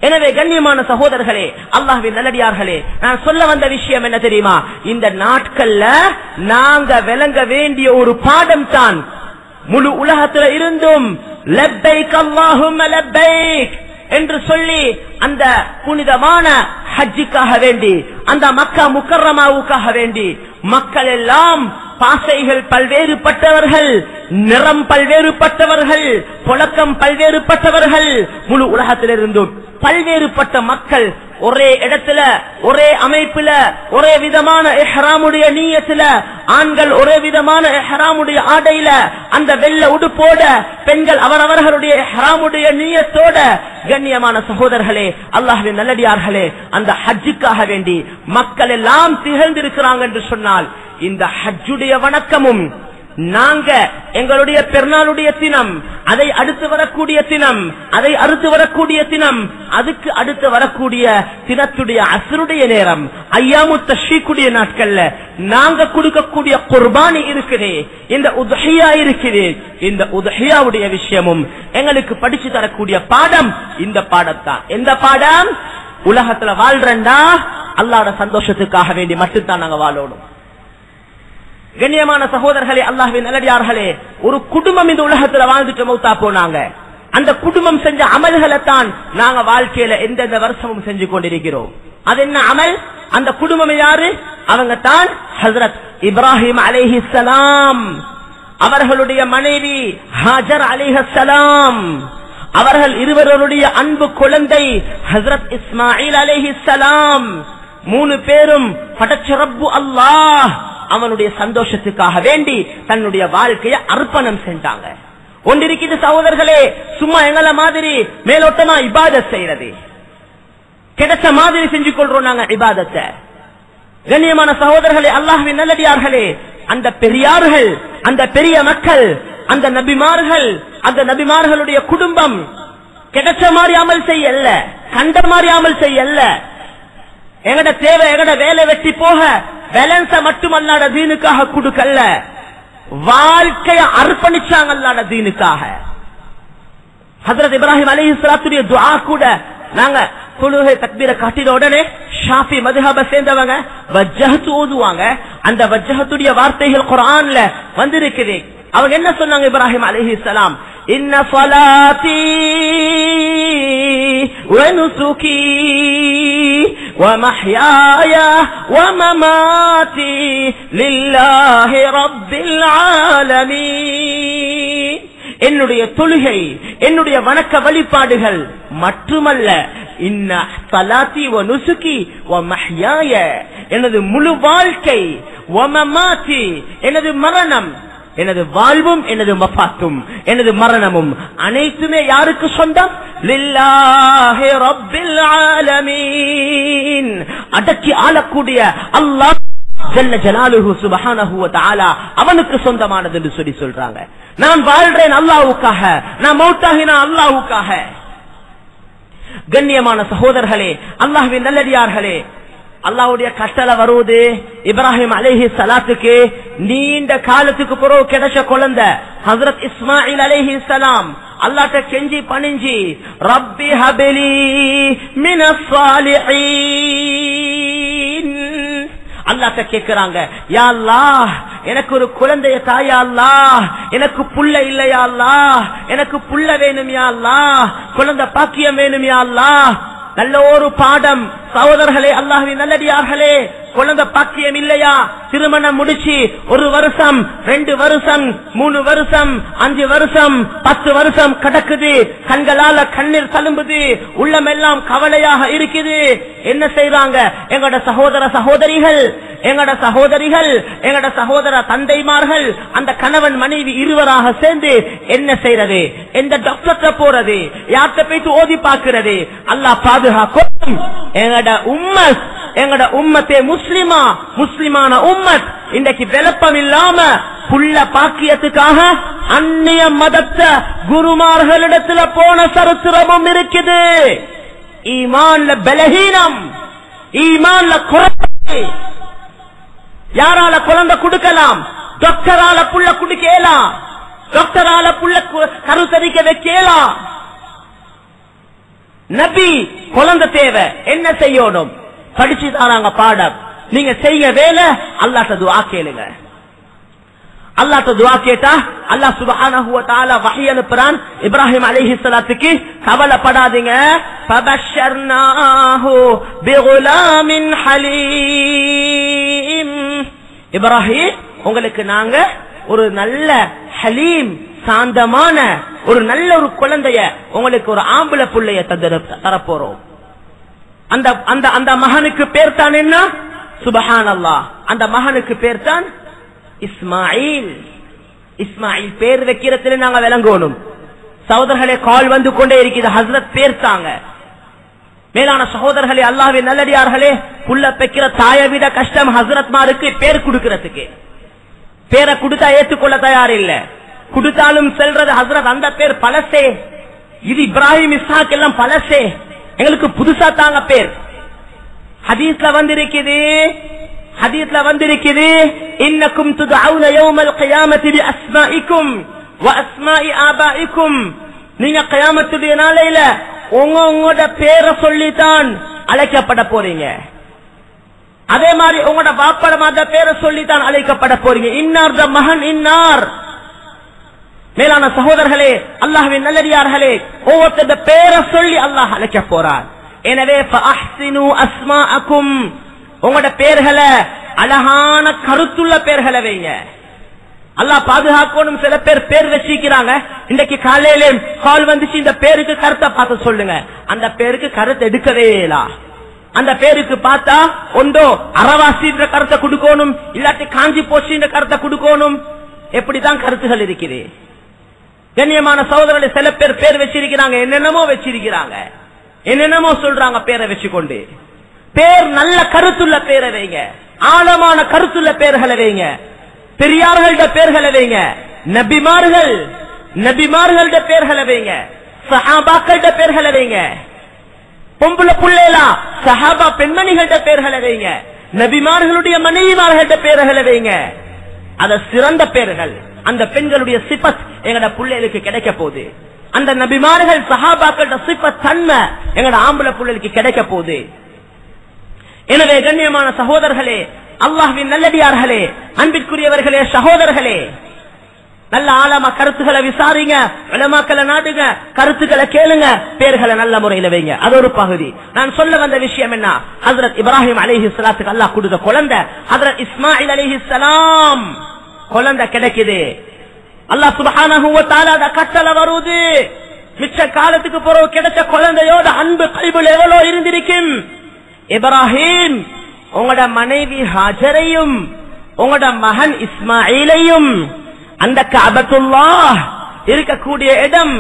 எனவே கண்ணியமான சகோதரர்களே, அல்லாஹ்வின் நல்லடியார்களே, நான் சொல்ல வந்த விஷயம் என்ன தெரியுமா? இந்த நாட்கள்ல நாங்க விளங்க வேண்டிய ஒரு பாடம் தான் முழு உலகத்துல இருந்தும் லப்பைக் அல்லாஹும்ம லப்பைக் என்று சொல்லி அந்த புனிதமான ஹஜ்ஜுக்காக வேண்டி, அந்த மக்கா முக்கர்ரமாவுக்காக வேண்டி மக்கள் எல்லாம் பாசைகள் பல்வேறுபட்டவர்கள், நிறம் பல்வேறுபட்டவர்கள், புழக்கம் பல்வேறுபட்டவர்கள், முழு உலகத்திலிருந்தும் பல்வேறுபட்ட மக்கள் ஒரே இடத்துல ஒரே அமைப்புல ஒரே விதமான இஹ்ராமுடைய நியத்துல, ஆண்கள் ஒரே விதமான இஹ்ராமுடைய ஆடையில, அந்த வெள்ள உடுப்போட, பெண்கள் அவரவர்களுடைய இஹ்ராமுடைய நியத்தோட, கண்ணியமான சகோதரர்களே, அல்லாஹ்வின் நல்லடியார்களே, அந்த ஹஜ்ஜுக்காக வேண்டி மக்கள் எல்லாம் திகழ்ந்திருக்கிறாங்க என்று சொன்னால், இந்த ஹஜ்ஜுடைய வணக்கமும் நாங்க எங்களுடைய பெருநாளுடைய தினம், அதை அடுத்து வரக்கூடிய தினம், அதை அடுத்து வரக்கூடிய தினம், அதுக்கு அடுத்து வரக்கூடிய தினத்துடைய அஸ்ருடைய நேரம், ஐயாமு தஷ்ரீக்குடைய நாட்கள்ல நாங்க கொடுக்கக்கூடிய குர்பானி இருக்குது, இந்த உத்ஹியா இருக்குது. இந்த உத்ஹியாவுடைய விஷயமும் எங்களுக்கு படிச்சு தரக்கூடிய பாடம் இந்த பாடத்தான். எந்த பாடம்? உலகத்துல வாழ்றா அல்லாஹ்வோட சந்தோஷத்துக்காக வேண்டி மட்டும்தான் நாங்க வாழணும். கண்ணியமான சகோதரர்களே, அல்லாஹ்வின் நல்லடியார்களே, ஒரு குடும்பம் இந்த உலகத்துல வாழ்ந்துட்டு மௌத்தா போனாங்க. அந்த குடும்பம் செஞ்ச அமல்களை தான் நாங்க வாழ்க்கையில எந்தெந்த வருஷமும் செஞ்சு கொண்டிருக்கிறோம். அது என்ன அமல்? அந்த குடும்பம் யாரு? அவங்க தான் ஹஜ்ரத் இப்ராஹிம் அலைஹிஸ்ஸலாம், அவர்களுடைய மனைவி ஹாஜர் அலைஹிஸ்ஸலாம், அவர்கள் இருவருடைய அன்பு குழந்தை ஹஜ்ரத் இஸ்மாயில் அலைஹிஸ்ஸலாம். 3 பேரும் படைச்ச ரப்பு அல்லாஹ் அவனுடைய சந்தோஷத்துக்காக வேண்டி தன்னுடைய வாழ்க்கையை அர்ப்பணம் செஞ்சாங்க. ஒன்றிருக்கிறது சகோதரர்களே, சும்மா எங்கள மாதிரி மேலோட்டமா இபாதத் செய்யறது, கிடைச்ச மாதிரி செஞ்சு கொள்றோம் நாங்க இபாதத்தை. கண்ணியமான சகோதரர்களே, அல்லாஹ்வின் நல்லடியார்களே, அந்த பெரியார்கள், அந்த பெரிய மக்கள், அந்த நபிமார்கள், அந்த நபிமார்களுடைய குடும்பம் கிடைச்ச மாதிரி அமல் செய்யல, கண்ட மாதிரி அமல் செய்யல. எங்கட தேவை, எங்கட வேலை வெட்டி போக பேலன்ஸ மட்டும் அல்லாஹ் தீனுக்காக கொடுக்கல, வாழ்க்கையை அர்ப்பணிச்சாங்க அல்லாஹ் தீனுக்காக. ஹஜ்ரத் இப்ராஹிம் அலைஹிஸ்ஸலாத்துடைய துஆ கூட நாங்க தொழுகை தக்பீரை காட்டின உடனே ஷாஃபி மذஹபை சேர்ந்தவங்க வஜ்ஹத் ஓதுவாங்க. அந்த வஜ்ஹத்துடைய வார்த்தைகள் குர்ஆன்ல வந்திருக்குது. அவங்க என்ன சொன்னாங்க இப்ராஹிம் அலைஹிஸ்ஸலாம், இன்ன ஸலாத்தி வ நுசுகி வ மஹ்யாயா வ மமாதி லில்லாஹி ரப்பில் ஆலமீன். என்னுடைய தொழுகை, என்னுடைய வணக்க வழிபாடுகள் மட்டுமல்ல, இன்ன ஸலாத்தி வ நுசுகி வ மஹ்யாய, எனது முழு வாழ்க்கை, வ மமாதி, எனது மரணம், எனது வாழ்வும் எனது வஃபாத்தும் எனது மரணமும் அனைத்துமே யாருக்கு சொந்தம்? லில்லாஹி ரப்பில் ஆலமீன். அடக்கி ஆளக்கூடிய அல்லாஹ் ஜல்ல ஜலாலுஹு சுப்ஹானஹு வ தஆலா அவனுக்கு சொந்தமானது என்று சொல்றாங்க. நான் வாழ்றேன் அல்லாஹ்வுக்காக, நான் மௌத்தாகினா அல்லாஹ்வுக்காக. கண்ணியமான சகோதரர்களே, அல்லாஹ்வின் நல்லடியார்களே, அல்லாஹ்வுடைய கட்டளை வருவது இப்ராஹிம் அலைஹிஸ்ஸலாத்துக்கு நீண்ட காலத்துக்கு பிறகு கிடைச்ச குழந்தை ஹஜ்ரத் இஸ்மாயில் அலைஹிஸ்ஸலாம் அல்லாஹ்ட்ட கெஞ்சி பணிஞ்சி, ரப்பி ஹபிலி மினஸ் ஸாலிஹீன், அல்லாஹ்ட்ட கேக்குறாங்க, யா அல்லாஹ் எனக்கு ஒரு குழந்தைய தாயா அல்லாஹ், எனக்கு புள்ள இல்லையா அல்லாஹ், எனக்கு புள்ள வேணும் யா அல்லாஹ், குழந்தை பாக்கியம் வேணும் யா அல்லாஹ். நல்ல ஒரு பாடம் சகோதரர்களே, அல்லாஹ்வின் நல்லடியார்களே, குழந்தை பாக்கியம் இல்லையா, திருமணம் முடிச்சு 1 வருஷம் 2 வருஷம் 3 வருஷம் 5 வருஷம் 10 வருஷம் கடக்குது, கண்களால கண்ணீர் தழும்புது, உள்ளமெல்லாம் கவலையாக இருக்குது. என்ன செய்றாங்க எங்கட சகோதர சகோதரிகள், எங்கட சகோதர தந்தைமார்கள், அந்த கணவன் மனைவி இருவராக சேர்ந்து என்ன செய்யறது? எந்த டாக்டர்ட்ட போறது? யார்கிட்ட போயிட்டு ஓதி பார்க்கிறது? அல்லாஹ் பாதுகாக்கும். எங்கட உம்மத்தே முஸ்லிமான உம்மத் இன்றைக்கு விளப்பம் இல்லாம புள்ள பாக்கியத்துக்காக அந்நிய மதத்த குருமார்களிடத்துல போன சரித்திரமும் இருக்குது. ஈமான்ல பலஹீனம், ஈமான்ல குறைபாடு. யாரால குழந்தை கொடுக்கலாம்? டாக்டரால புள்ள கொடுக்கலாம், டாக்டரால புள்ள கருத்தரிக்க வைக்கலாம். நபி குழந்தை தேவை, என்ன செய்யணும்? படிச்சு தாராங்க பாடம். நீங்க செய்ய வேலை அல்லாஹ்ட்ட துஆ கேளுங்க. அல்லாஹ்ட்ட துஆ கேட்டா அல்லாஹ் சுப்ஹானஹு வ தஆலா வஹி அனுப்புறான் இப்ராஹிம் அலைஹிஸ்ஸலாத்துக்கு, கவலைப்படாதீங்க, ஃபபஷர்னாஹு பிகுலாமின் ஹலீம். இப்ராஹிம், உங்களுக்கு நாங்க ஒரு நல்ல ஹலீம், சாந்தமான ஒரு நல்ல ஒரு குழந்தைய, உங்களுக்கு ஒரு ஆம்பளை புள்ளைய தரப்போறோம். அந்த மகனுக்கு பேர் தான் என்ன? சுப்ஹானல்லாஹ். அந்த மகனுக்கு பேர் தான் இஸ்மாயில். இஸ்மாயில் பேர் வைக்கிறதுல நாங்க விளங்கணும் சகோதரர்களே. கால் வந்து கொண்டே இருக்குது, ஹஸ்ரத் பேர் தாங்க. மேலான சகோதரர்களே, அல்லாஹ்வின் நல்லடியார்களே, புள்ள பெக்கிற தாயை விட கஷ்டம் ஹஸ்ரத்மாருக்கு பேர் கொடுக்கிறதுக்கு. பேரை கொடுத்தா ஏற்றுக்கொள்ள தயார் இல்ல, கொடுத்தாலும் செல்றது ஹஸ்ரத் அந்த பேர் பழசே, இது இப்ராஹிம் இஸ்ஹாக் எல்லாம் பழசே, எங்களுக்கு புதுசா தாங்க பேர். ஹதீஸ்ல வந்திருக்குது இன்னக்கும் துதஊன யௌமல் கியாமத்தி பி அஸ்மாஇக்கும் வ அஸ்மாஇ ஆபாஇக்கும். நீங்க கியாமத்துடைய நாளையில உங்களோட பேரை சொல்லித்தான் அழைக்கப்பட போறீங்க. அதே மாதிரி உங்களோட பாப்பட மாத பேரை சொல்லித்தான் அழைக்கப்பட போறீங்க. இன்னார் த மகன் இன்னார். மேலான சகோதரர்களே, அல்லாஹ்வின் நல்லடியார்களே, ஒவ்வொருத்தர பேரை சொல்லி அல்லாஹ் அழைக்க போறார். எனவே ஃபஅஹ்ஸினு அஸ்மாஅக்கும், உங்களோட பேர்களை அழகான கருத்துள்ள பேர்களை வைங்க. அல்லாஹ் பாதுகாக்கணும். சில பேர் வச்சிருக்கிறாங்க. இன்னைக்கு காலையில கால் வந்துச்சு, இந்த பேருக்கு கருத்தை பார்த்து சொல்லுங்க. அந்த பேருக்கு கருத்து எடுக்கவே இல்ல. அந்த பேருக்கு பார்த்தா ஒன்றோ அரவாசின்ற கருத்தை கொடுக்கணும், இல்லாட்டி காஞ்சி போச்சுன்ற கருத்தை கொடுக்கணும். எப்படிதான் கருத்துகள் இருக்குது. கண்ணியமான சகோதரர்கள், சில பேர் வச்சிருக்கிறாங்க, என்னென்னமோ வச்சிருக்கிறாங்க, என்னென்னமோ சொல்றாங்க பேரை வச்சுக்கொண்டு. பேர் நல்ல கருத்துள்ள பேரை வைங்க, ஆழமான கருத்துள்ள பேர்களை வைங்க, பெரியார்கள பேர்களை வைங்க, நபிமார்கள பேர்களை வைங்க, சஹாபாக்கள பேர்களை வைங்க, பொம்புல புள்ளேலா சஹாபா பெண்மணிகள பேர்களை வைங்க, நபிமார்களுடைய மனைவிமார்கள பேர்களை வைங்க. அத சிறந்த பேர்கள். அந்த பெண்களுடைய சிபத் எங்கட புள்ளைகளுக்கு கிடைக்க போகுது. அந்த நபிமார்கள் சஹாபாக்கள சிபத் தன்மை எங்கட ஆம்பளை புள்ளைகளுக்கு கிடைக்க போகுது. எனவே கண்ணியமான சகோதரர்களே, அல்லாஹ்வின் நல்லடியார்களே, அன்பிற்குரியவர்களே, சகோதரர்களே, நல்ல ஆழமா கருத்துக்களை விசாரிங்க, உலமாக்களை நாடுங்க, கருத்துக்களை கேளுங்க, பேர்களை நல்ல முறையில வைங்க. அது ஒரு பகுதி. நான் சொல்ல வந்த விஷயம் என்ன, ஹஜ்ரத் இப்ராஹிம் அலைஹிஸ்ஸலாத்துக்கு அல்லாஹ் கொடுத்த குழந்தை, ஹஜ்ரத் இஸ்மாயில் அலைஹிஸ்ஸலாம் குழந்தை கிடைக்குது. அல்லாஹ் சுப்ஹானஹு வ தஆலா அத கட்டளை வருது. மிச்ச காலத்துக்கு பிறகு கிடைச்ச குழந்தையோட அன்பு கல்வில எவ்வளவு இருந்திருக்கும். இப்ராஹிம் உங்களோட மனைவி ஹாஜரையும் உங்களோட மகன் இஸ்மாயிலையும் அந்த காபத்துல்லாஹ் இருக்கக்கூடிய இடம்,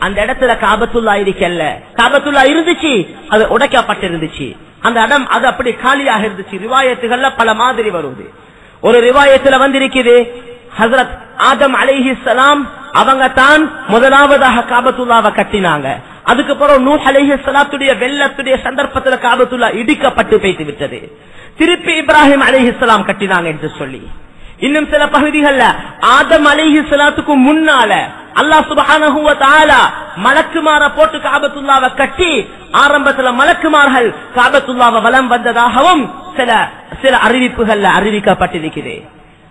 அந்த இடத்துல காபத்துல்லா இருக்கல்ல, காபத்துல்லா இருந்துச்சு, அது உடைக்கப்பட்டிருந்துச்சு. அந்த இடம் அது அப்படி காலியாக இருந்துச்சு. ரிவாயத்துகள்ல பல மாதிரி வருது. ஒரு ரிவாயத்துல வந்திருக்குது, ஹஜ்ரத் ஆதம் அலைஹிஸ்ஸலாம் அவங்க தான் முதலாவதாக காபத்துல்லாவை கட்டினாங்க. அதுக்கு பிறகு நூஹ் அலைஹிஸ்ஸலாத்துடைய வெள்ளத்துடைய சந்தர்ப்பத்துல காபத்துல்லா இடிக்கப்பட்டு போய்த்து விட்டது. திருப்பி இப்ராஹிம் அலைஹிஸ்ஸலாம் கட்டினாங்க என்று சொல்லி, இன்னும் சில பகுதிகள்ல ஆதம் அலைஹிஸ்ஸலாத்துக்கு முன்னால அல்லாஹ் சுப்ஹானஹு வ தஆலா மலக்குமார போட்டு காபத்துல்லாவை கட்டி, ஆரம்பத்துல மலக்குமார்கள் காபத்துல்லாவை வலம் வந்ததாகவும் சில அறிவிப்புகள்ல அறிவிக்கப்பட்டிருக்கிறது.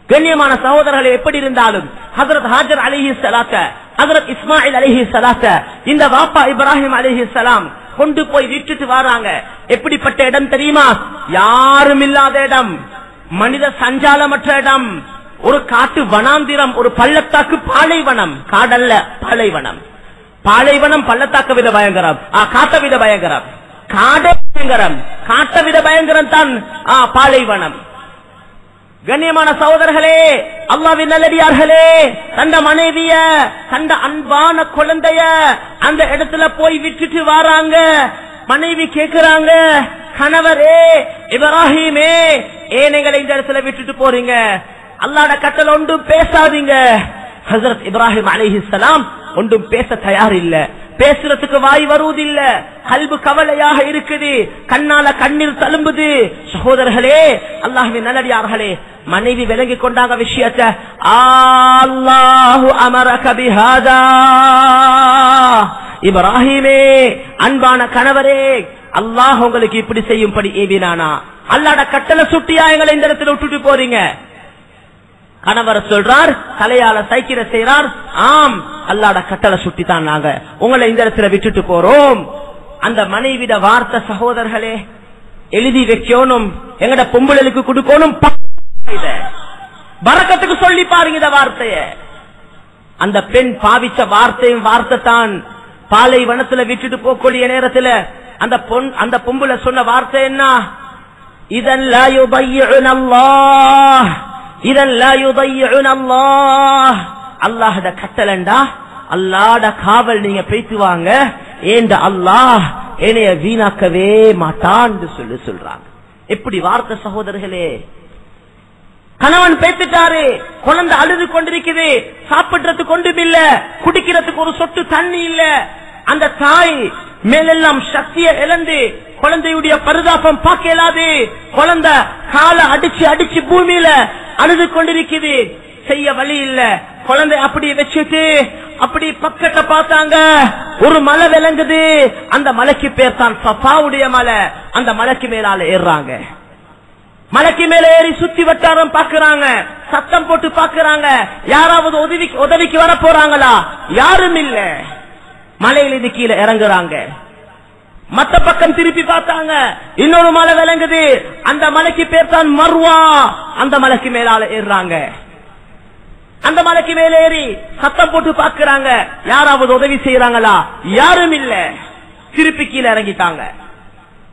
கண்ணியமான சகோதரர்களே, எப்படி இருந்தாலும் ஹஜ்ரத் ஹாஜர் அலைஹிஸ்ஸலாத்த, ஹஜ்ரத் இஸ்மாயில் அலைஹிஸ்ஸலாத்த இந்த வாப்பா இப்ராஹிம் அலைஹிஸ்ஸலாம் கொண்டு போய் விட்டுட்டு வராங்க. எப்படிப்பட்ட இடம் தெரியுமா? யாரும் இல்லாத இடம், மனித சஞ்சாலமற்ற இடம், ஒரு காட்டு வனாந்திரம், ஒரு பள்ளத்தாக்கு, பாலைவனம், காடல்ல பாலைவனம். பாலைவனம் பள்ளத்தாக்க விட பயங்கரம், காட்டை விட பயங்கரம், காடே பயங்கரம், காட்டை விட பயங்கரம் தான் பாலைவனம். கண்ணியமான சகோதரர்களே, அல்லாஹ்வின் நல்லடியார்களே, தந்த மனைவிய, தந்த அன்பான குழந்தைய அந்த இடத்துல போய் விட்டுட்டு வராங்க. மனைவி கேக்குறாங்க, கணவரே இப்ராஹிமே, ஏன் எங்களை இந்த இடத்துல விட்டுட்டு போறீங்க? அல்லாஹ்ட கட்டளை ஒன்றும் பேசாதீங்க. ஹஜ்ரத் இப்ராஹிம் அலைஹிஸ்ஸலாம் ஒன்றும் பேச தயார் இல்ல, பேசுறதுக்கு வாய் வருவதில்ல, கல்பு கவலையாக இருக்குது, கண்ணால கண்ணீர் தழும்புது. சகோதரர்களே, அல்லாஹ்வின் நல்லடியார்களே, மனைவி விளங்கி கொண்டாங்க விஷயத்தை. அல்லாஹு அமரக பிஹாதா, இப்ராஹிமே அன்பான கணவரே, அல்லாஹ் உங்களுக்கு இப்படி செய்யும்படி ஏவினானா? அல்லாஹ்ட கட்டளை சுட்டியா எங்களை இந்த இடத்துல விட்டுட்டு போறீங்க? கணவர் சொல்றார், தலையால சைக்கிற செய்றார், ஆம் அல்லாஹ்ட கட்டளை சுட்டித்தான் நாங்க உங்களை இந்த இடத்துல விட்டுட்டு போறோம். அந்த மனைவிட வார்த்தை சகோதரர்களே எழுதி வைக்கணும், எங்கட பொம்பளுக்கு கொடுக்கணும், பரக்கத்துக்கு சொல்லி பாருங்க இந்த வார்த்தைய. அந்த பெண் பாவிச்ச வார்த்தையும் வார்த்தை தான். பாலைவனத்துல விட்டுட்டு போகக்கூடிய நேரத்துல அந்த பொம்புல சொன்ன வார்த்தை என்ன? இதன் லா யுதையுன அல்லாஹ், இதன் லா யுதையுன அல்லாஹ், அல்லாஹ்ட கட்டளண்டா, அல்லாஹ்ட காவல் நீங்க பேசி வாங்க, ஏண்ட அல்லாஹ் என்னைய வீணாக்கவே மாட்டான்னு சொல்றாங்க. எப்படி வார்த்தை சகோதரர்களே! கணவன் பேசிட்டாரு, குழந்தை அழுது கொண்டிருக்குது, சாப்பிடுறதுக்கு ஒன்றும் இல்ல, குடிக்கிறதுக்கு ஒரு சொட்டு தண்ணி இல்ல. அந்த தாய் மேலெல்லாம் சக்தியை இழந்து குழந்தையுடைய பரிதாபம் பார்க்க இயலாது. குழந்தை காலை அடிச்சு அடிச்சு பூமியில அழுது கொண்டிருக்குது, செய்ய வழி இல்ல. குழந்தை அப்படி வச்சுட்டு அப்படி பக்கத்தை பார்த்தாங்க, ஒரு மலை விளங்குது. அந்த மலைக்கு பேர் தான் சஃபாவுடைய மலை. அந்த மலைக்கு மேலால ஏறாங்க. மலைக்கு மேல ஏறி சுத்தி வட்டாரம் பாக்குறாங்க, சத்தம் போட்டு பாக்குறாங்க, யாராவது உதவிக்கு வர போறாங்களா? யாரும் இல்ல. மலையிலிருந்து கீழே இறங்குறாங்க. மத்த பக்கம் திருப்பி பார்த்தாங்க, இன்னொரு மலை விளங்குது. அந்த மலைக்கு பேர் தான் மர்வா. அந்த மலைக்கு மேலால ஏறாங்க. அந்த மலைக்கு மேல ஏறி சத்தம் போட்டு பாக்குறாங்க, யாராவது உதவி செய்யறாங்களா? யாரும் இல்ல. திருப்பி கீழே இறங்கிட்டாங்க.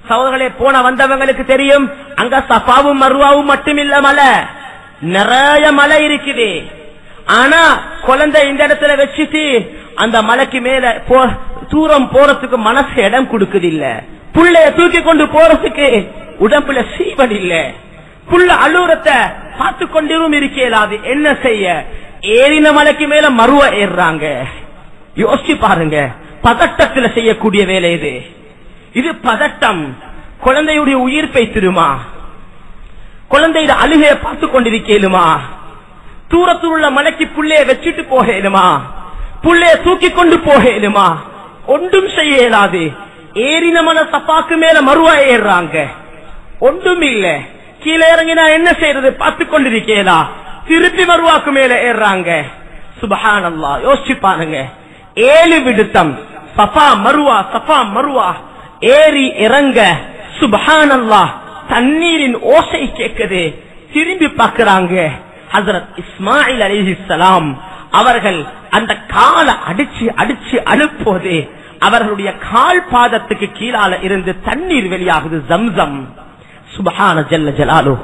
சகோதரர்களே, போன வந்தவங்களுக்கு தெரியும், அங்க சஃபாவும் மர்வாவும் மட்டுமில்ல மலை, நிறைய மலை இருக்குது. ஆனா குழந்தை இந்த இடத்துல வச்சுட்டு அந்த மலைக்கு மேல தூரம் போறதுக்கு மனசு இடம் கொடுக்குது இல்ல. புள்ளைய தூக்கி கொண்டு போறதுக்கு உடம்புல சீவன் இல்ல. புள்ள அலூரத்தை பார்த்து கொண்டிரும் இருக்கலாது. என்ன செய்ய? ஏறின மலைக்கு மேல மருவ ஏறாங்க. யோசிச்சு பாருங்க, பதட்டத்துல செய்யக்கூடிய வேலை இது. இது பதட்டம். குழந்தையுடைய உயிர் பேசிருமா? குழந்தைய அழுகையை பார்த்து கொண்டிருக்கலுமா? தூரத்தில் உள்ள மலைக்கு புள்ளைய வச்சுட்டு போகலுமா? புள்ளைய தூக்கி கொண்டு போகலுமா? ஒன்றும் செய்ய இயலாது. ஏறின மன சப்பாக்கு மேல மருவா ஏறாங்க. ஒன்றும் இல்ல. கீழே இறங்கினா என்ன செய்யறது? பார்த்து கொண்டிருக்கலா. திருப்பி மருவாக்கு மேல ஏறாங்க. சுப்ஹானல்லாஹ். யோசிச்சு பாருங்க, 7 விடுத்தம் சஃபா மர்வா ஏறி இறங்க. சுப்ஹானல்லாஹ், தண்ணீரின் ஓசை கேட்குது. திரும்பி பார்க்கிறாங்க, ஹஜ்ரத் இஸ்மாயில் அலைஹிஸ்ஸலாம் அவர்கள் அந்த காலை அடிச்சு அனுப்போது அவர்களுடைய கால் பாதத்துக்கு கீழால இருந்து தண்ணீர் வெளியாகுது, ஜம்சம். சுப்ஹான ஜல்ல ஜலாலு.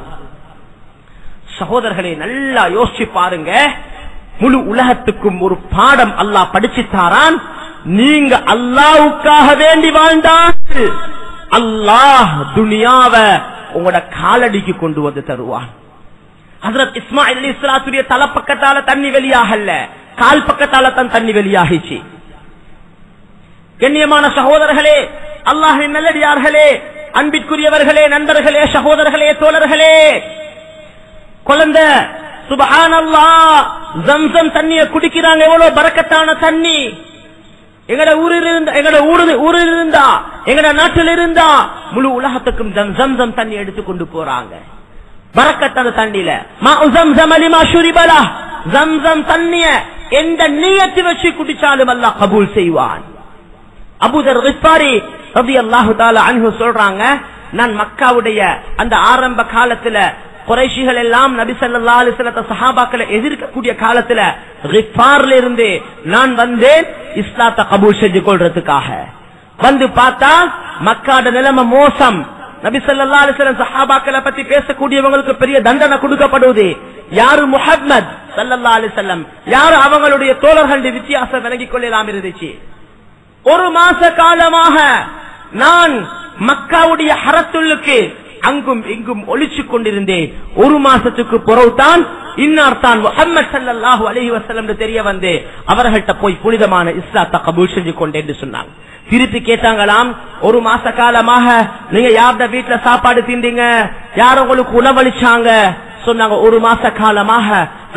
சகோதரர்களே, நல்லா யோசிச்சு பாருங்க, முழு உலகத்துக்கும் ஒரு பாடம் அல்லாஹ் படிச்சுட்டாரான். நீங்க அல்லாஹ்வுக்காக வேண்டி வாழ்ந்தால் அல்லாஹ் துனியாவை உங்களோட காலடிக்கு கொண்டு வந்து தருவான். ஹஜ்ரத் இஸ்மாயில் அலைஹிஸ்ஸலாத்துடைய தலை பக்கத்தால தண்ணி வெளியாகல, கால் பக்கத்தால தான் தண்ணி வெளியாகிச்சு. கண்ணியமான சகோதரர்களே, அல்லாஹ்வின் நல்லடியார்களே, அன்பிற்குரியவர்களே, நண்பர்களே, சகோதரர்களே, தோழர்களே, குழந்தை சுப்ஹானல்லாஹ் ஜம்சம் தண்ணியை குடிக்கிறாங்க. எவ்வளவு பரக்கத்தான தண்ணி. எங்கட ஊரில் இருந்தா எங்கட நாட்டில் இருந்தா முழு உலகத்துக்கும் ஜம்சம் தண்ணி எடுத்து கொண்டு போறாங்க. பரக்கத்தான தண்ணியில ஜம்சம் தண்ணிய எந்த நியத்தை வச்சு குடிச்சாலும் அல்லாஹ் கபூல் செய்வான். அபூதர் கிஃபாரி ரலியல்லாஹு தஆலா அன்ஹு சொல்றாங்க, நான் மக்காவுடைய அந்த ஆரம்ப காலத்துல குறைஷிகள் எல்லாம் நபி ஸல்லல்லாஹு அலைஹி வஸல்லம் சஹாபாக்களை எதிர்க்கக்கூடிய காலத்துல கிஃபார்ல இருந்து நான் வந்தேன் இஸ்லாத்தை கபூல் செஞ்சு கொள்றதுக்காக. வந்து பார்த்தா மக்காட நிலைமை மோசம். நபி ஸல்லல்லாஹு அலைஹி வஸல்லம் சஹாபாக்களை பத்தி பேசக்கூடியவங்களுக்கு பெரிய தண்டனை கொடுக்கப்படுவது. யாரு முஹம்மத் ஸல்லல்லாஹு அலைஹி வஸல்லம், யாரு அவங்களுடைய தோழர்களுடைய வித்தியாசம் விளங்கிக் கொள்ளலாம் இருந்துச்சு. ஒரு மாச காலமாக நான் மக்காவுடைய ஹரத்துல்லுக்கு அங்கும் இங்கும் ஒளிச்சு கொண்டிருந்தேன். ஒரு மாசத்துக்கு பிறகுதான் இன்னார் தான் முஹம்மத் ஸல்லல்லாஹு அலைஹி வஸல்லம் தெரிய வந்து அவர்கள்ட்ட போய் புனிதமான இஸ்லாத்தை கபூல் செஞ்சு கொண்டேன்னு சொன்னாங்க. திருப்பி கேட்டாங்களாம், ஒரு மாச காலமாக நீங்க யார்ட வீட்டுல சாப்பாடு திண்டீங்க, யார் உங்களுக்கு உணவளிச்சாங்க? சொன்னாங்க, ஒரு மாச காலமாக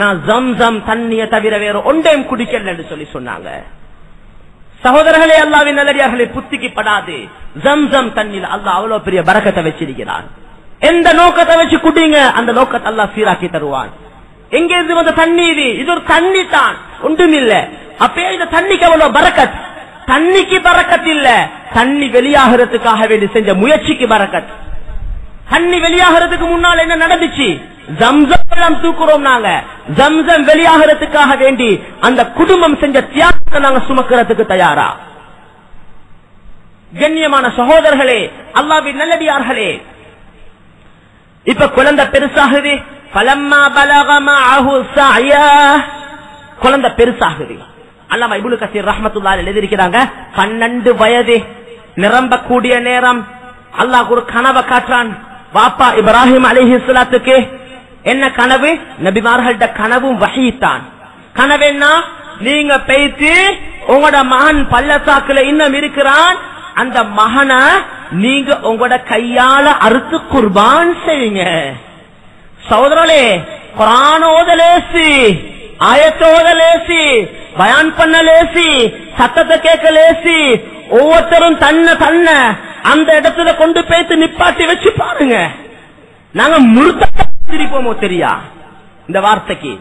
நான் ஜம்சம் தண்ணியை தவிர வேற ஒன்றையும் குடிக்கல என்று சொல்லி சொன்னாங்க. சகோதரர்களே, அல்லாஹ்வின் நல்லடியார்களே, புத்திக்கு படாது. ஜம்சம் தண்ணில அல்லாஹ் அவ்வளவு பெரிய பரக்கத்தை வச்சிருக்கிறான். எந்த நோக்கத்தை வச்சு குடிங்க, அந்த நோக்கத்தை அல்லாஹ் சீராக்கி தருவான். எங்க இருந்து வந்த தண்ணி இது ஒரு தண்ணி தான், ஒன்றும் இல்ல. அப்பே இந்த தண்ணிக்கு அவ்வளவு பரக்கத். தண்ணிக்கு பரக்கத் இல்ல, தண்ணி வெளியாகிறதுக்காக வேண்டி செஞ்ச முயற்சிக்கு பரக்கத். தண்ணி வெளியாகிறதுக்கு முன்னால் என்ன நடந்துச்சு? ஜம்சம் தூக்குறோம் நாங்க. ஜம்சம் வெளியாகிறதுக்காக வேண்டி அந்த குடும்பம் செஞ்ச தியாகத்தை நாங்க சுமக்கிறதுக்கு தயாரா? கண்ணியமான சகோதரர்களே, அல்லாஹ்வின் நல்லடியார்களே, இப்ப குழந்தை பெருசாகுது. பலம்மா பலக மஅஹு ஸஅயா, குழந்தை பெருசாகுது. அல்லாஹ் இப்னு கஸீர் ரஹ்மத்துல்லாஹி அலைஹி எழுதியிருக்கிறாங்க, 12 வயது நிரம்பக்கூடிய நேரம் அல்லாஹ் ஒரு கனவை காட்டுறான். வாப்பா இப்ராஹிம் அலைஹிஸ்ஸலாத்துக்கு என்ன கனவு? நபிமார்கள்ட கனவும் வஹீ தான். கனவு என்ன? நீங்க பேய்த்து உங்களோட மகன் பள்ளத்தாக்குல இன்னும் இருக்கிறான், அந்த மகனை நீங்க உங்களோட கையால அறுத்து குர்பான் செய்யுங்க. சகோதரர்களே, குர்ஆன் ஓத லேசி, ஆயத் ஓத லேசி, பயான் பண்ண லேசி, சத்தத்தை கேட்க லேசி. ஒவ்வொருத்தரும் தன்ன அந்த இடத்துல கொண்டு போய்த்து நிப்பாட்டி வச்சு பாருங்க. நாங்க முர்த்தரிப்போமோ தெரியா இந்த வார்த்தைக்கு?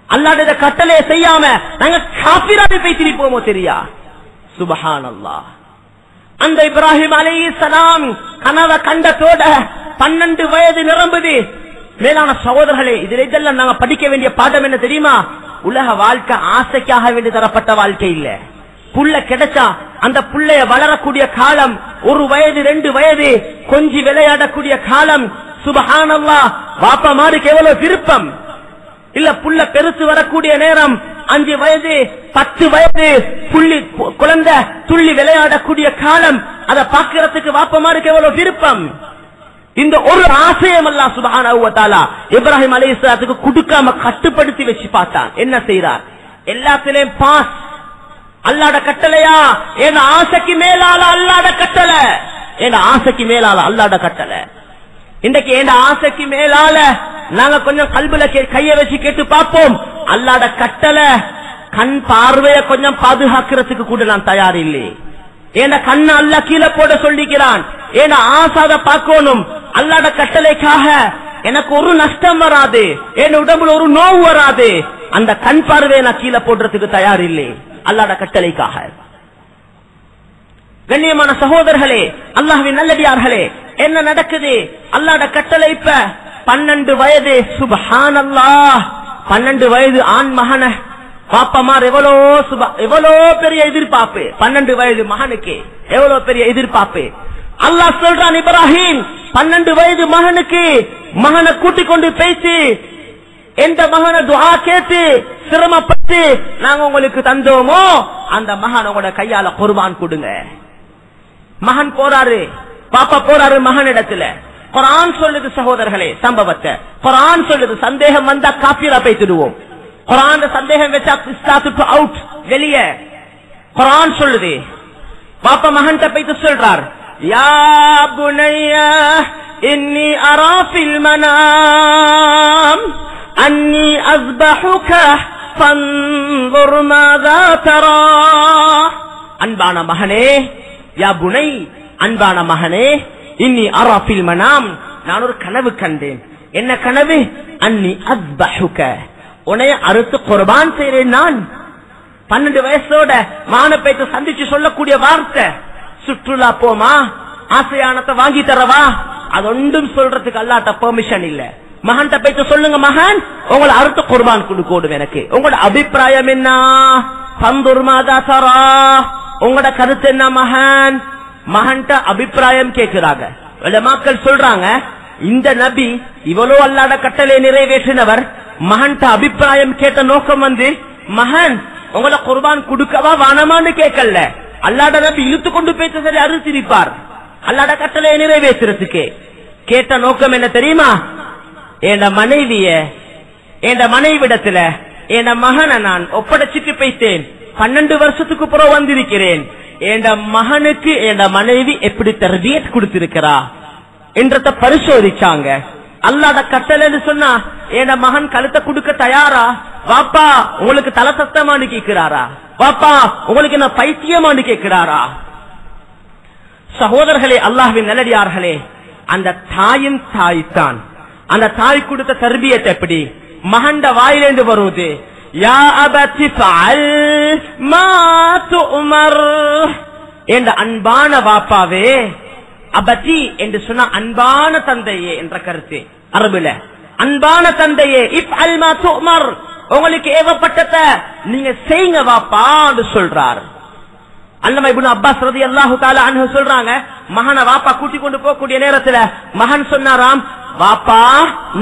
அல்லாஹ்வுடைய கட்டளையை செய்யாம நாங்க காஃபிராக போய் திரிப்போமோ தெரியா? சுப்ஹானல்லாஹ். அந்த இப்ராஹிம் அலைஹிஸ்ஸலாம் கனவை கண்டதோட 12 வயது நிரம்புது. மேலான சகோதரர்களே, இதில் இதெல்லாம் நாங்க படிக்க வேண்டிய பாடம் என்ன தெரியுமா? உலக வாழ்க்கை ஆசைக்காக வேண்டி தரப்பட்ட வாழ்க்கை இல்ல. புள்ள கிடைச்சா அந்த புள்ளைய வளரக்கூடிய காலம் 1 வயது 2 வயது கொஞ்சி விளையாடக்கூடிய காலம். சுப்ஹானல்லாஹ். வாப்பா மாருக்கு எவ்வளவு விருப்பம் இல்ல? புள்ள பெருசு வரக்கூடிய நேரம் 5 வயது 10 வயது குழந்தை துள்ளி விளையாடக்கூடிய காலம். அதை பார்க்கிறதுக்கு வாப்பமாருக்கு எவ்வளவு விருப்பம். இந்த ஒரு ஆசையம் அல்லாஹ் சுப்ஹானஹு வ தஆலா இப்ராஹிம் அலைஹிஸ்ஸலாத்துக்கு கொடுக்காம கட்டுப்படுத்தி வச்சு பார்த்தான். என்ன செய்றார்? எல்லாத்திலையும் பாஸ். அல்லாஹ்ட கட்டளையா? என் ஆசைக்கு மேலால அல்லாஹ்ட கட்டளை. என் ஆசைக்கு மேலால அல்லாஹ்ட கட்டளை. இன்றைக்கு என் ஆசைக்கு மேலால நாங்க கொஞ்சம் கல்புல கைய வச்சு கேட்டு பார்ப்போம். அல்லாஹ்ட கட்டளை கண் பார்வையை கொஞ்சம் பாதுகாக்கிறதுக்கு கூட நான் தயார் இல்லை. ஏன்னா கண்ணை அல்லாஹ் கீழே போட சொல்லிக்கிறான். ஏன்னா ஆசாத பார்க்கணும். அல்லாஹ்ட கட்டளைக்காக எனக்கு ஒரு நஷ்டம் வராது, என் உடம்புல ஒரு நோவு வராது. அந்த கண் பார்வையை நான் கீழே போடுறதுக்கு தயார் இல்லை அல்லாஹ்வுடைய கட்டளைக்காக. கண்ணியமான சகோதரர்களே, அல்லாஹ்வின் நல்லடியார்களே, என்ன நடக்குது? அல்லாஹ்வுடைய கட்டளை இப்ப 12 வயது. சுப்ஹானல்லாஹ், 12 வயது ஆண் மகன பாப்பமார் எவ்வளோ பெரிய எதிர்பார்ப்பு. 12 வயது மகனுக்கு எவ்வளவு பெரிய எதிர்பார்ப்பு. அல்லாஹ் சொல்றான், இப்ராஹிம் 12 வயது மகனுக்கு மகனை கூட்டிக் கொண்டு பேசி எந்த மகனை துஆ கேட்டு சிரமப்பட்டு நாங்க உங்களுக்கு தந்தோமோ அந்த மகன் உங்களோட கையால குர்பான் கொடுங்க. மகன் போறாரு, பாப்பா போறாரு மகனிடத்துல. குர்ஆன் சொல்லுது சகோதரர்களே சம்பவத்தை. குர்ஆன் சொல்லுது சந்தேகம் வந்தா காஃபிரா பேசிடுவோம். குர்ஆன் சந்தேகம் வச்சா இஸ்லாத்துக்கு அவுட், வெளியே. குர்ஆன் சொல்லுது, பாப்பா மகன்கிட்ட போயிட்டு சொல்றார், யா புனையா இன்னி அரா ஃபில் மனாம் அன்னி அஸ்பஹுக ஃபன்ظுர் மாதா தரா. அன்பான மகனே, யா புனை, அன்பான மகனே, இன்னி அரா ஃபில் மனாம், நான் ஒரு கனவு கண்டேன். என்ன கனவு? அன்னி அஸ்பஹுக, உன்னை அறுத்து குர்பான் செய்றேன். நான் 12 வயசோட மான பேச்சு சந்திச்சு சொல்லக்கூடிய வார்த்தை. சுற்றுலா போமா, ஆசையானத்தை வாங்கி தரவா, அது ஒன்றும் சொல்றதுக்கு அல்லாஹ்ட்ட பெர்மிஷன் இல்ல. மகன்கிட்ட பேச்சு சொல்லுங்க, மகன் உங்களை அறுத்து குர்பான் கொடுக்கணும். எனக்கு உங்களோட அபிப்பிராயம் என்ன? ஃபன்ظுர் மாதா தரா, உங்களோட கருத்து என்ன மகன்? மகன்கிட்ட அபிப்பிராயம் கேட்கிறாங்க. உலமாக்கள் சொல்றாங்க, இந்த நபி இவ்வளவு அல்லாஹ்வுடைய கட்டளை நிறைவேற்றினவர், மகன்கிட்ட அபிப்பிராயம் கேட்ட நோக்கம் வந்து மகன் உங்களை குர்பான் கொடுக்கவா வானமான்னு கேட்கல. அல்லாஹ்வுடைய நபி இழுத்து கொண்டு போய் சரி அறுத்திருப்பார் அல்லாஹ்வுடைய கட்டளையை நிறைவேற்றுறதுக்கு. கேட்ட நோக்கம் என்ன தெரியுமா? என் மனைவிடத்துல என் மகனை நான் ஒப்படைச்சிட்டு போய்த்தேன். 12 வருஷத்துக்கு பிறகு வந்திருக்கிறேன். என் மகனுக்கு என் மனைவி எப்படி தர்பியத் கொடுத்திருக்கிறா என்றத பரிசோதிச்சாங்க. அல்லாஹ்வுடைய கட்டளைன்னு சொன்னா என் மகன் கழுத்தை கொடுக்க தயாரா? வாப்பா உங்களுக்கு தலை சத்தமானு கேட்கிறாரா? வாப்பா உங்களுக்கு என்ன பைத்தியமானு கேட்கிறாரா? சகோதரர்களே, அல்லாஹ்வின் நல்லடியார்களே, அந்த தாயின் தாய்தான். அந்த தாய் கொடுத்த தர்பியத் எப்படி மகண்ட வாயிலிருந்து வருவது? யா அபதி ஃபஅல் மா துமர், என்ற அன்பான வாப்பாவே. அபதி என்று சொன்னா அன்பான தந்தையே என்ற கருத்து அரபுல. அன்பான தந்தையே, இஃப்அல் மா துமர், உங்களுக்கு ஏவப்பட்டத நீங்க செய்யுங்க வாப்பா என்று சொல்றார். அல்லமா இப்னு அப்பாஸ் ரலியல்லாஹு தஆலா அன்ஹு சொல்றாங்க, மகனை வாப்பா கூட்டி கொண்டு போகக்கூடிய நேரத்துல மகன் சொன்னாராம், வாப்பா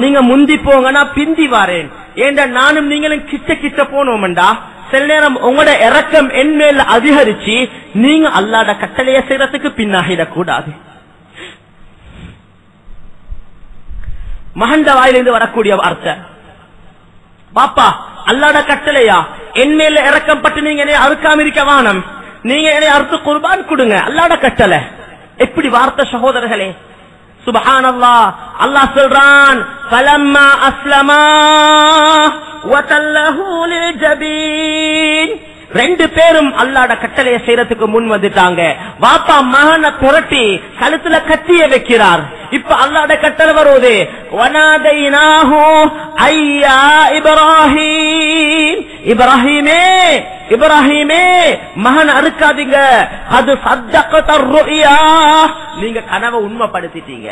நீங்க முந்தி போங்க, நான் பிந்தி வாரேன். ஏண்டா நானும் நீங்களும் கிட்ட கிட்ட போனோம்டா சில நேரம் உங்களோட இறக்கம் என் மேல அதிகரிச்சு நீங்க அல்லாஹ்வுடைய கட்டளையை செய்யறதுக்கு பின்னாகிடக் கூடாது. மகண்ட வாயிலிருந்து வரக்கூடிய வார்த்தை, பாப்பா அல்லாஹ்வுடைய கட்டளையா, என் மேல இறக்கம் பட்டு நீங்க என்னை அறுக்காம இருக்க வானம், நீங்க என்னை அறுத்து குர்பான் கொடுங்க, அல்லாஹ்வுடைய கட்டளை. எப்படி வார்த்தை சகோதரர்களே, சுப்ஹானல்லாஹ். அல்லாஹ் சொல்றான், ஃபலம்மா அஸ்லமா வதல்லஹு லில்ஜபீன், 2 பேரும் அல்லாஹ்வுடைய கட்டளையை செய்யறதுக்கு முன் வந்துட்டாங்க. வாப்பா மகனை புரட்டி கழுத்துல கத்திய வைக்கிறார். இப்ப அல்லாஹ்வுடைய கட்டளை வருது, வனாதைனாஹு ஐயா இப்ராஹீம், இப்ராஹீமே இப்ராஹீமே மகன் அறுக்காதீங்க, அது சத்தகத ருயா, நீங்க கனவை உண்மைப்படுத்திட்டீங்க.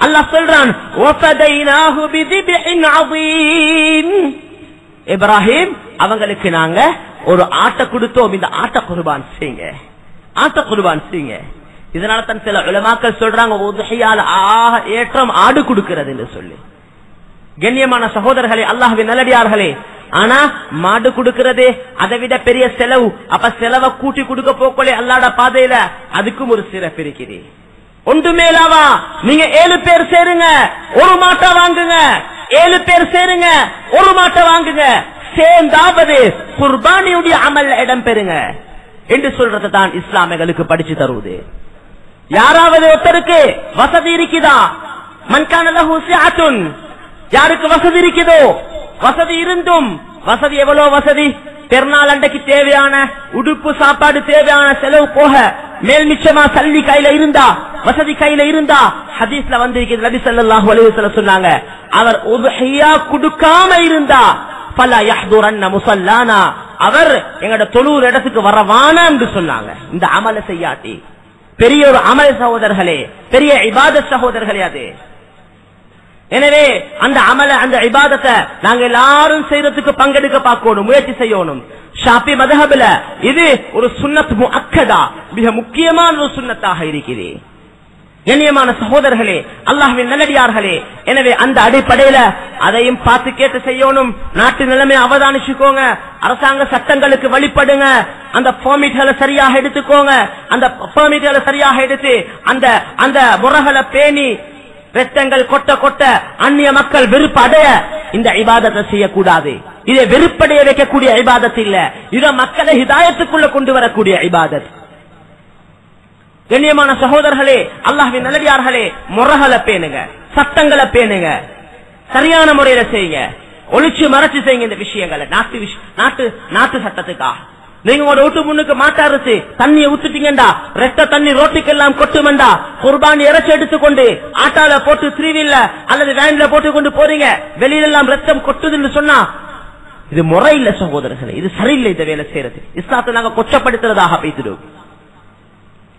அல்லாஹ் சொல்றான், வஃபதைனாஹு பிதிபின் அதீம், இப்ராஹிம் அவங்களுக்கு நாங்க ஒரு ஆட்டை கொடுத்தோம், இந்த ஆட்டை குர்பான் செய்யுங்க, ஆட்டை குர்பான் செய்யுங்க. இதனால தான் சில உலமாக்கள் சொல்றாங்க, உதுஹியால ஏற்றம் ஆடு கொடுக்கிறது என்று சொல்லி. கண்ணியமான சகோதரர்களே, அல்லாஹ்வின் நல்லடியார்களே, ஆனா மாடு கொடுக்கிறது அதை விட பெரிய செலவு. அப்ப செலவை கூட்டி கொடுக்க போக்கலே அல்லாஹ்வுடைய பாதையில அதுக்கும் ஒரு சிறப்பு இருக்குது. ஒன்று மேலாவா, நீங்க 7 பேர் சேருங்க, ஒரு மாட்டை வாங்குங்க, 7 பேர் சேருங்க, ஒரு மாட்டை வாங்குங்க, சேர்ந்தாவது குர்பானியுடைய அமல் இடம் பெறுங்க என்று சொல்றது தான் இஸ்லாமியர்களுக்கு படிச்சு தருவது. யாராவது ஒருத்தருக்கு வசதி இருக்குதா, மன்கான லஹு சிஅத்துன், யாருக்கு வசதி இருக்குதோ, வசதி இருந்தும், வசதி எவ்வளவு வசதி, பெருநாள் அண்டைக்கு தேவையான உடுப்பு சாப்பாடு தேவையான செலவு போக மேல் மிச்சமா சல்லி கையில இருந்தா, வசதி கையில இருந்தா, ஹதீஸ்ல வந்திருக்கிறது, நபி ஸல்லல்லாஹு அலைஹி வஸல்லம் சொன்னாங்க, அவர் உதுஹியா கொடுக்காம இருந்தா ஃபலா யஹ்துரன்ன முஸல்லானா, அவர் எங்கட தொழுற இடத்துக்கு வரவானான்னு சொன்னாங்க. இந்த அமல செய்யாட்டி பெரிய ஒரு அமல் சகோதரர்களே, பெரிய இபாதத் சகோதரர்களே அது. எனவே அந்த அமல, அந்த இபாதத்தை நாங்க எல்லாரும் செய்யறதுக்கு பங்கெடுக்க பார்க்கணும், முயற்சி செய்யணும். ஷாஃபி மذஹபில இது ஒரு சுன்னத் முஅக்கதா, மிக முக்கியமான ஒரு சுன்னத்தாக இருக்கிறது. கண்ணியமான சகோதரர்களே, அல்லாஹ்வின் நல்லடியார்களே, எனவே அந்த அடிப்படையில அதையும் பார்த்து கேட்டு செய்யணும். நாட்டு நிலைமை அவதானிச்சுக்கோங்க, அரசாங்க சட்டங்களுக்கு வழிபடுங்க, அந்த பெர்மிட்களை சரியாக எடுத்துக்கோங்க, அந்த பெர்மிட்களை சரியாக எடுத்து அந்த அந்த முறைகளை பேணி ரத்தங்கள் கொட்ட கொட்ட அந்நிய மக்கள் வெறுப்படைய இந்த இபாதத்தை செய்யக்கூடாது. இதை வெறுப்படைய வைக்கக்கூடிய இபாதத் இல்ல, இதை மக்களை ஹிதாயத்துக்குள்ள கொண்டு வரக்கூடிய இபாதத். கண்ணியமான சகோதரர்களே, அல்லாஹ்வின் நல்லடியார்களே, முறைகளை பேணுங்க, சட்டங்களை பேணுங்க, சரியான முறையில செய்யுங்க, ஒளிச்சு மறைச்சு செய்யுங்க இந்த விஷயங்களை. நாட்டு சட்டத்துக்காக நீங்க ஒரு வீட்டு முன்னுக்கு மாட்டாருச்சு தண்ணியை ஊத்துட்டீங்கடா, ரெட்ட தண்ணி ரோட்டுக்கெல்லாம் கொட்டுமெண்டா, குர்பானி இறைச்சி எடுத்துக்கொண்டு ஆட்டால போட்டு 3 வீல்ல அல்லது வேன்ல போட்டு கொண்டு போறீங்க, வெளியில எல்லாம் ரத்தம் கொட்டுதுன்னு சொன்னா இது முறை இல்ல சகோதரர்களே, இது சரியில்லை. இந்த வேலை செய்யறது இஸ்லாத்தை நாங்க கொச்சப்படுத்துறதாக பேசிடுவோம்.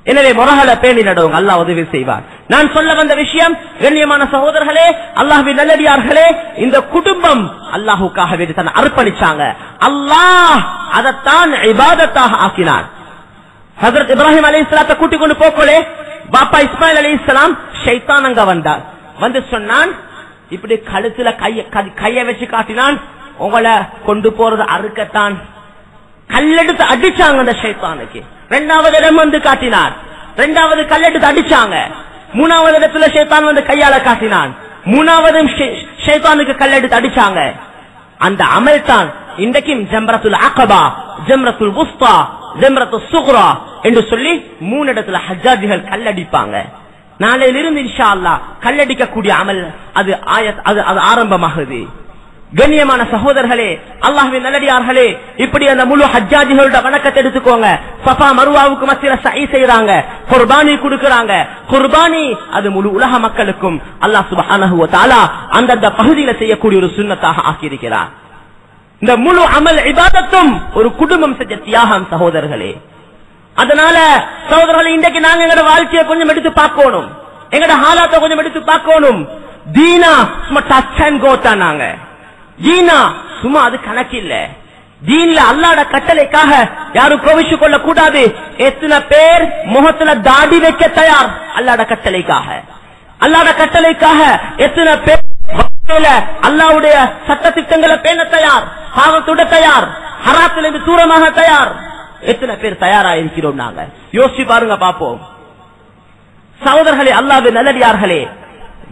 எனவே முறைகளை பேணி நடவுங்க, அல்லாஹ் உதவி செய்வார். நான் சொல்ல வந்த விஷயம், கண்ணியமான சகோதரர்களே, அல்லாஹ்வின் நல்லடியார்களே, இந்த குடும்பம் அல்லாஹுக்காக வேண்டி தன்னை அர்ப்பணிச்சாங்க. அல்லாஹ் அதைத்தான் இபாதத்தாக ஆக்கினார். ஹஜ்ரத் இப்ராஹிம் அலைஹிஸ்ஸலாத்தை கூட்டிக் கொண்டு போக்கோலே, பாப்பா இஸ்மாயில் அலைஹிஸ்ஸலாம் ஷைத்தான் அங்க வந்தார். வந்து சொன்னான், இப்படி கழுத்துல கைய வச்சு காட்டினான், உங்களை கொண்டு போறது அறுக்கத்தான். கல்லெடுத்து அடிச்சாங்க அந்த ஷைத்தானுக்கு. 2வது இடம் வந்து காட்டினார், 2வது கல்லெடுத்து அடிச்சாங்க. 3வது இடத்துல ஷைத்தான் வந்து கையால காட்டினான், 3வது ஷைத்தானுக்கு கல்லெடுத்து அடிச்சாங்க. அந்த அமல் தான் இன்றைக்கும் ஜம்ரத்துல் அகபா, ஜம்ரத்துல் வுஸ்தா, ஜம்ரத்துல் சுக்ரா என்று சொல்லி 3 இடத்துல ஹஜ்ஜாஜிகள் கல்லடிப்பாங்க. நாளையிலிருந்து இன்ஷா அல்லாஹ் கல்லடிக்கக்கூடிய அமல் அது அது ஆரம்பமாகுது. கண்ணியமான சகோதரர்களே, அல்லாஹ்வின் நல்லடியார்களே, இப்படி அந்த முழு ஹஜ்ஜாஜிகளோட வணக்கத்தை எடுத்துக்கோங்க. சஃபா மருவாவுக்கு மத்தியில சை செய்யறாங்க, குர்பானி கொடுக்கறாங்க. குர்பானி அது முழு உலக மக்களுக்கும் அல்லாஹ் சுப்ஹானஹு வ தஆலா அந்தந்த பகுதியில செய்யக்கூடிய ஒரு சுன்னத்தாக ஆக்கியிருக்கிறார். இந்த முழு அமல் இபாதத்தும் ஒரு குடும்பம் செஞ்ச தியாகம் சகோதரர்களே. அதனால சகோதரர்களே, இன்றைக்கு நாங்க எங்களோட வாழ்க்கையை கொஞ்சம் எடுத்து பார்க்கணும், எங்களோட ஹாலாத்தை கொஞ்சம் எடுத்து பார்க்கணும். தீனா சும்மா டச் அண்ட் கோ தான். நாங்க தீனா சும்மா அது கணக்கு இல்ல. தீன்ல அல்லாஹ்வுடைய கட்டளைக்காக யாரும் கோவிச்சு கொள்ள கூடாது. எத்தனை பேர் முகத்துல தாடி வைக்க தயார் அல்லாஹ்வுடைய கட்டளைக்காக? அல்லாஹ்வுடைய கட்டளைக்காக எத்தனை பேர் அல்லாஹ்வுடைய சட்ட திட்டங்களை பேண தயார், பாவத்துட தயார், ஹராத்திலிருந்து தூரமாக தயார்? எத்தனை பேர் தயாரா இருக்கிறோம்? நாங்க யோசிச்சு பாருங்க, பாப்போம். சகோதரர்களே, அல்லாஹ்வின் நல்லடியார்களே,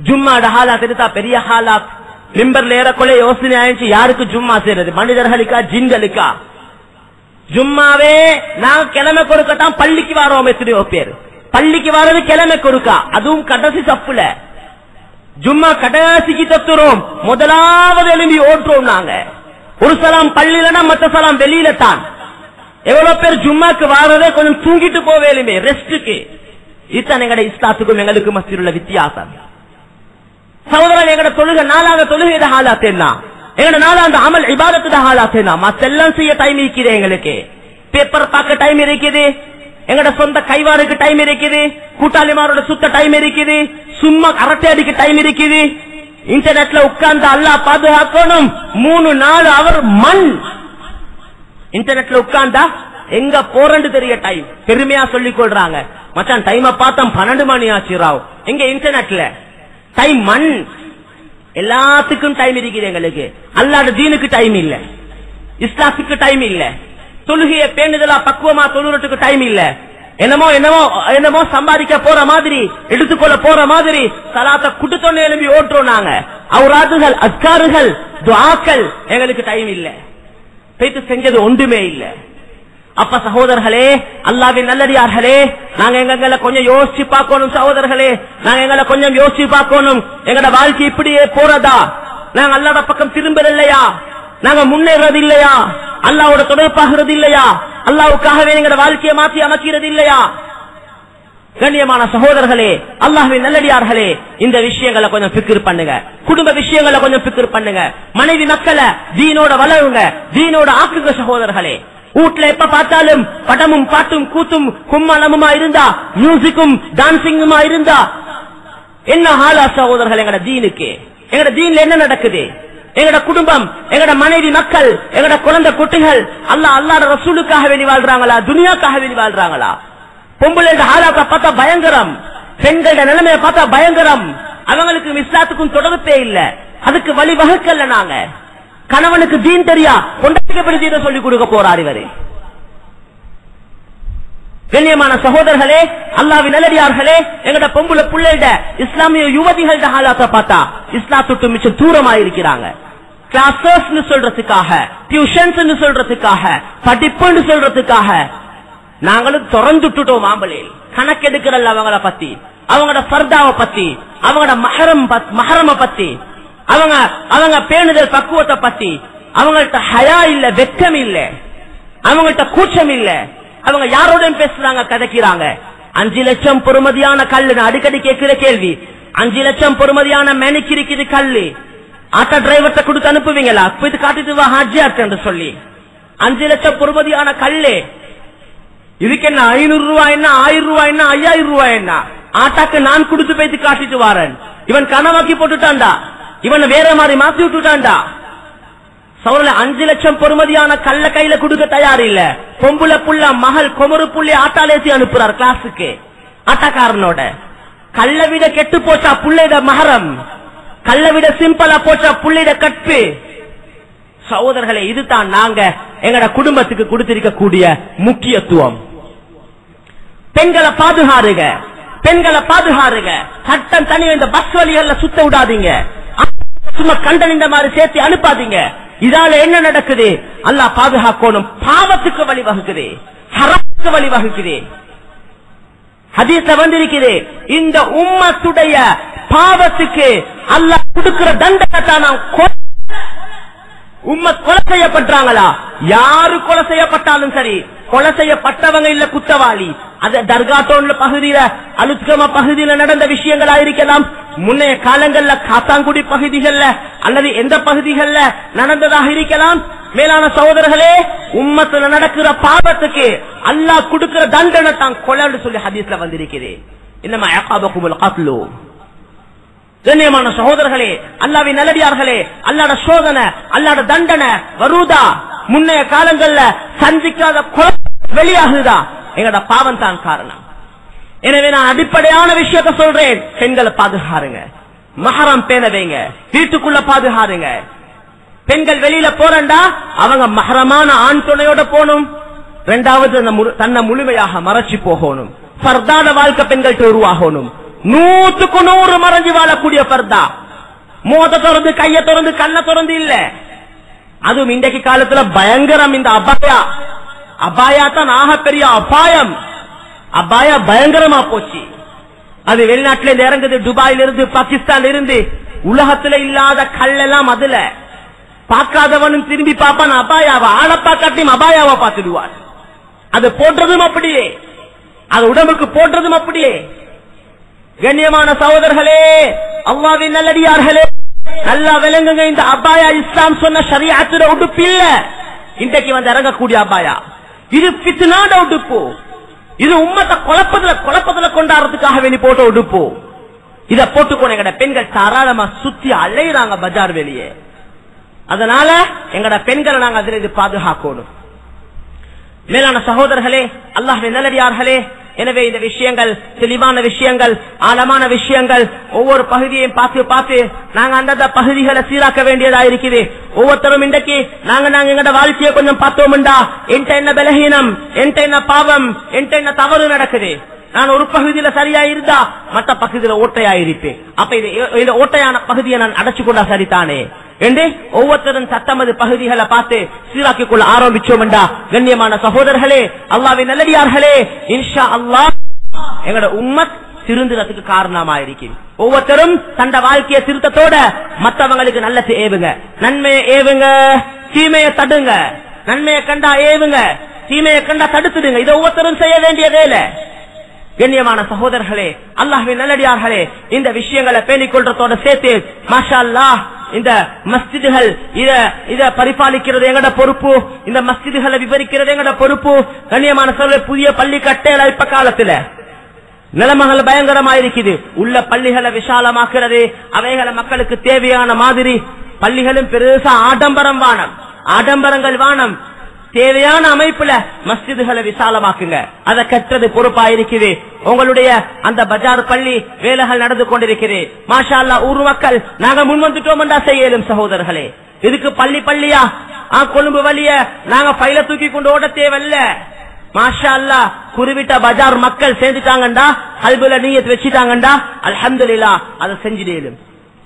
ஜும்மாட ஹாலாத் எடுத்தா பெரிய ஹாலாத். மிம்பர்ல ஏறக்குள்ள யோசனை ஆயிடுச்சு, யாருக்கு ஜும்மா செய்யறது, மனிதர்களுக்கா ஜின்களுக்கா? ஜும்மாவே நாங்க கிழமை கொடுக்கத்தான் பள்ளிக்கு வரோம். எத்தனையோ பேர் பள்ளிக்கு வர்றது கிழமை கொடுக்கா, அதுவும் கடைசி சப்புல. ஜும்மா கடைசிக்கு தத்துறோம், முதலாவது எழும்பி ஓட்டுறோம் நாங்க. ஒரு சலாம் பள்ளியிலனா மற்ற சலாம் வெளியில தான். எவ்வளவு பேர் ஜும்மாக்கு வாரதே கொஞ்சம் தூங்கிட்டு போவேலுமே, ரெஸ்டுக்கு. இதுதான் எங்கட இஸ்லாத்துக்கும் எங்களுக்கு மத்தியில் உள்ள வித்தியாசம். சகோதரன், எங்கட தொழுகை 4வது தொழுகை ஹாலாத் என்ன, எங்கட 4வது அமல் இபாதத்து ஹாலாத் என்ன? மத்தெல்லாம் செய்ய டைம் இருக்குது, எங்களுக்கு பேப்பர் பார்க்க டைம் இருக்குது, எங்கட சொந்த கைவாருக்கு டைம் இருக்குது, கூட்டாளிமாரோட சுத்த டைம் இருக்குது, சும்மா அரட்டை அடிக்க டைம் இருக்குது, இன்டர்நெட்ல உட்கார்ந்து அல்லாஹ் பாதுகாக்கணும். 3-4 அவர் மண் இன்டர்நெட்ல உட்கார்ந்தா எங்க போறன்னு தெரிய டைம் பெருமையா சொல்லிக் கொள்றாங்க. மச்சான் டைம் பார்த்தா 12 மணி ஆச்சு ராவ். எங்க இன்டர்நெட்ல டைம் மண். எல்லாத்துக்கும் டைம் இருக்குது எங்களுக்கு. அல்லாஹ்வுடைய தீனுக்கு டைம் இல்ல, இஸ்லாத்துக்கு டைம் இல்ல, தொழுகையை பேணுதலா பக்குவமா தொழுறதுக்கு டைம் இல்ல. என்னமோ என்னமோ என்னமோ சம்பாதிக்க போற மாதிரி, எடுத்துக்கொள்ள போற மாதிரி சலாத்தை குடுத்தொன்னு எழுப்பி ஓட்டுறோம் நாங்க. அவுராதுகள், அஸ்காருகள், துஆக்கள் எங்களுக்கு டைம் இல்ல. பேச்சு செஞ்சது ஒன்றுமே இல்ல. அப்ப சகோதரர்களே, அல்லாஹ்வின் நல்லடியார்களே, நாங்க எங்களை கொஞ்சம் யோசிச்சு பார்க்கணும். சகோதரர்களே, நாங்க எங்களை கொஞ்சம் யோசிச்சு பார்க்கணும். எங்கட வாழ்க்கை இப்படியே போறதா? நாங்க அல்லாஹ்வுடைய பக்கம் திரும்புறது இல்லையா? நாங்க முன்னேறது இல்லையா? அல்லாஹ்வோட தொடர்பாகிறது இல்லையா? அல்லாஹ்வுக்காகவே எங்கட வாழ்க்கையை மாற்றி அமைக்கிறது இல்லையா? கண்ணியமான சகோதரர்களே, அல்லாஹ்வின் நல்லடியார்களே, இந்த விஷயங்களை கொஞ்சம் ஃபிக்ர் பண்ணுங்க. குடும்ப விஷயங்களை கொஞ்சம் ஃபிக்ர் பண்ணுங்க. மனைவி மக்களை தீனோட வளருங்க, தீனோட ஆக்குங்க சகோதரர்களே. வீட்டுல எப்ப பார்த்தாலும் படமும் பாட்டும் கூத்தும் கும்மலமுமா இருந்தா, மியூசிக்கும் டான்சிங்குமா இருந்தா என்ன ஹாலா சகோதரர்கள்? எங்கட தீனுக்கு, எங்கட தீன்ல என்ன நடக்குது? எங்கட குடும்பம், எங்கட மனைவி மக்கள், எங்கட குழந்தை குட்டிகள் அல்லாஹ்வோட ரசூலுக்காக வேண்டி வாழ்றாங்களா, துனியாக்காக வேண்டி வாழ்றாங்களா? பொம்பளை ஹாலாத்தை பார்த்தா பயங்கரம், பெண்களோட நிலைமையை பார்த்தா பயங்கரம். அவங்களுக்கு இஸ்லாத்துக்கும் தொடர்பே இல்ல, அதுக்கு வழி வகுக்கல. நாங்க கணவனுக்கு தீன் தெரியா, கொண்டாடிக்கப்படி தீன சொல்லிக் கொடுக்க போறார் இவரு. கண்ணியமான சகோதரர்களே, அல்லாஹ்வின் நல்லடியார்களே, எங்கட பொம்பளை பிள்ளைட இஸ்லாமிய யுவதிகளோட ஹாலாத்தை பார்த்தா இஸ்லாத்துக்கு மிச்சம் தூரமா இருக்கிறாங்க. கிளாஸஸ் சொல்றதுக்காக, டியூஷன்ஸ் சொல்றதுக்காக, படிப்புன்னு சொல்றதுக்காக நாங்களும் திறந்துட்டோம். ஆம்பளையில் கணக்கெடுக்கிறல்ல அவங்கள பத்தி, அவங்களோட ஃபர்தாவை பத்தி, அவங்களோட மஹரம பத்தி, அவங்க பேணுதல் பக்குவத்தை பத்தி. அவங்கள்ட்ட ஹயா இல்ல, வெட்கம் இல்ல, அவங்கள்ட்ட கூச்சம் இல்ல. அவங்க யாரோடையும் பேசுறாங்க, கதைக்கிறாங்க. 5 லட்சம் பொறுமதியான கல்லு, அடிக்கடி கேட்கிற கேள்வி. 5 லட்சம் பொறுமதியான மேனிக்கிரிக்குது கல்லு, ஆட்டோ டிரைவர்ட்ட கொடுத்து அனுப்புவீங்களா? போய் காட்டிட்டு வா ஹாஜியாட்டு சொல்லி. 5 லட்சம் பொறுமதியான கல்லு, இதுக்கு என்ன 500 ரூபாய் என்ன, 1000 ரூபாய் என்ன, 5000 ரூபாய் என்ன? ஆட்டாக்கு நான் கொடுத்து போயிட்டு காட்டிட்டு வாரன். இவன் கனவாக்கி போட்டுட்டான்டா, இவன் வேற மாதிரி மாத்தி விட்டுட்டான்டா. 5 லட்சம் பொறுமதியான கல்ல கையில கொடுக்க தயார் இல்ல. பொம்புல புள்ள மகள் கொமரு புள்ளி ஆட்டாலேசி அனுப்புறார் கிளாஸுக்கு ஆட்டாக்காரனோட. கல்ல விட கெட்டு போச்சா புள்ளைட மகரம், கல்ல விட சிம்பிளா போச்சா புள்ளைட கற்பு. சகோதரர்களே, இதுதான் நாங்க எங்கட குடும்பத்துக்கு கொடுத்திருக்க கூடிய முக்கியத்துவம். பெண்களை பாதுகாருங்க, பெண்களை பாதுகாருங்க. சட்டம் தனியாக இந்த பஸ் வழிகள்ல சுத்த விடாதீங்க, சும்மா கண்டன் இந்த மாதிரி சேர்த்து அனுப்பாதீங்க. இதால என்ன நடக்குது? அல்லாஹ் பாதுகாக்கணும். பாவத்துக்கு வழிவகுக்குது, ஹராத்துக்கு வழிவகுக்குது. ஹதீஸ்ல வந்திருக்குது, இந்த உம்மத்துடைய பாவத்துக்கு அல்லாஹ் கொடுக்கிற தண்டனை தான் உம்மத் கொலை செய்யப்பட்டாங்களா, யாரு கொலை செய்யப்பட்டாலும் சரி, கொலை செய்யப்பட்டவங்க இல்ல குற்றவாளி. அது தர்காட்டோன்ல பகுதியில, அலுத்கமா பகுதியில நடந்த விஷயங்களா இருக்கலாம், முன்னைய காலங்கள்ல காத்தாங்குடி பகுதிகள்ல அல்லது எந்த பகுதிகள்ல நடந்ததாக இருக்கலாம். மேலான சகோதரர்களே, உம்மத்துல நடக்கிற பாவத்துக்கு அல்லாஹ் கொடுக்கிற தண்டனை தான் கொலைன்னு சொல்லி ஹதீஸ்ல வந்திருக்குது. இன்னமா யகாபகுமுல் கத்லு. கண்ணியமான சகோதரர்களே, அல்லாஹ்வின் நல்லடியார்களே, அல்லாஹ்வுடைய சோதனை, அல்லாஹ்வுடைய தண்டனை வருதா? முன்னைய காலங்கள்ல சந்திக்காத கொலை வெளியாகுதா? எங்கட பாவம் தான் காரணம். எனவே நான் அடிப்படையான விஷயத்தை சொல்றேன், பெண்களை பாதுகாருங்க, மஹரம் பேண வைங்க, வீட்டுக்குள்ள பாதுகாருங்க. பெண்கள் வெளியில போறண்டா அவங்க மஹரமான ஆண் துணையோட போகணும். 2வது தன்னை முழுமையாக மறைச்சு போகணும். ஃபர்தான வாழ்க்கை பெண்கள்ட்ட உருவாகணும். 100க்கு 100 மறைஞ்சு வாழக்கூடிய ஃபர்தா, மோத திறந்து கைய திறந்து கண்ணை திறந்து இல்ல. அதுவும் இன்றைக்கு காலத்துல பயங்கரம். இந்த அபாயா தான் ஆக பெரிய அபாயம். அபாயா பயங்கரமா போச்சு. அது வெளிநாட்டில இருந்து இறங்குது, துபாயில இருந்து, பாகிஸ்தான் இருந்து, உலகத்துல இல்லாத கல்லெல்லாம் அதுல. பார்க்காதவனும் திரும்பி பார்ப்பான் அபாயாவா, ஆளப்பா காட்டியும் அபாயாவா பார்த்துடுவார். அது போடுறதும் அப்படியே, அது உடம்புக்கு போடுறதும் அப்படியே. கண்ணியமான சகோதரர்களே, அல்லாஹ்வின் நல்லடியார்களே, நல்லா விளங்குங்க. இந்த அபாயா இஸ்லாம் சொன்ன ஷரியத்துல உடுப்பு இல்ல. இன்றைக்கு வந்து இறங்கக்கூடிய அபாயா இது ஃபித்னாட உடுப்பு. இது உம்மத்தை குழப்பத்துல கொண்டாடுறதுக்காக வேண்டி போட்ட உடுப்பு. இத போட்டுக்கோங்க. எங்கட பெண்கள் தாராளமா சுத்தி அலையிறாங்க பஜார் வெளியே. அதனால எங்கட பெண்களை நாங்க அதிலிருந்து பாதுகாக்கணும். மேலான சகோதரர்களே, அல்லாஹ்வின் நல்லடியார்களே, எனவே இந்த விஷயங்கள் தெளிவான விஷயங்கள், ஆழமான விஷயங்கள், ஒவ்வொரு பகுதியையும் பார்த்து பார்த்து நாங்க அந்தந்த பகுதிகளை சீராக்க வேண்டியதா இருக்குது. ஒவ்வொருத்தரும் இன்றைக்கு நாங்க எங்கட வாழ்க்கையை கொஞ்சம் பார்த்தோம்டா, என்கிட்ட என்ன பலகீனம், என்கிட்ட என்ன பாவம், என்கிட்ட என்ன தவறு நடக்குது. நான் ஒரு பகுதியில சரியா இருந்தா மற்ற பகுதியில ஓட்டையா இருப்பேன். அப்ப இந்த ஓட்டையான பகுதியை நான் அடைச்சு கொண்டா சரிதானே என்று ஒவ்வொருத்தரும் சட்டமது பகுதிகளை பார்த்து சீராக்கிக் கொள்ள ஆரம்பிச்சோம்டா, கண்ணியமான சகோதரர்களே, அல்லாஹ்வின் நல்லடியார்களே, இன்ஷா அல்லாஹ் எங்களோட உம்மத் திருந்துறதுக்கு காரணமா இருக்கு. ஒவ்வொருத்தரும் தந்த வாழ்க்கையை திருத்தத்தோட மற்றவங்களுக்கு நல்லது ஏவுங்க, நன்மையை ஏவுங்க, தீமையை தடுங்க. நன்மையை கண்டா ஏவுங்க, தீமையை கண்டா தடுத்துடுங்க. இதை ஒவ்வொருத்தரும் செய்ய வேண்டிய வேலை. கண்ணியமான சகோதரர்களே, அல்லாஹ்வின் நல்லடியார்களே, இந்த விஷயங்களை பேணிக் கொள்றதோட சேர்த்து மாஷா அல்லாஹ் இந்த மஸ்ஜிதுகள் இத பரிபாலிக்கிறது எங்கட பொறுப்பு, இந்த மஸ்ஜிதுகளை விவரிக்கிறது எங்கட பொறுப்பு. கண்ணியமான சகோதரர்களே, புதிய பள்ளி கட்டல இப்ப காலத்துல நிலைமைகள் பயங்கரமா இருக்குது. உள்ள பள்ளிகளை விசாலமாக்குறது, அவைகளை மக்களுக்கு தேவையான மாதிரி பள்ளிகளும் பெருசா ஆடம்பரம் வானம், ஆடம்பரங்கள் வானம், தேவையான அமைப்புல மஸ்ஜிதுகளை விசாலமாக்குங்க. அதை கற்றது பொறுப்பா இருக்குது. உங்களுடைய அந்த பஜார் பள்ளி வேலைகள் நடந்து கொண்டிருக்கிறது. மாஷா அல்லாஹ், ஊர் மக்கள் நாங்க முன் வந்துட்டோம் செய்யலும் சகோதரர்களே. இதுக்கு பள்ளி பள்ளியா கொழும்பு வழிய நாங்க பையில தூக்கி கொண்டு ஓட தேவையில்ல. மாஷா அல்லாஹ், குறிவிட்ட பஜார் மக்கள் சேர்ந்துட்டாங்கண்டா, கல்புல நீயத் வச்சுட்டாங்கண்டா, அல்ஹம்துலில்லாஹ் அதை செஞ்சிடலும்.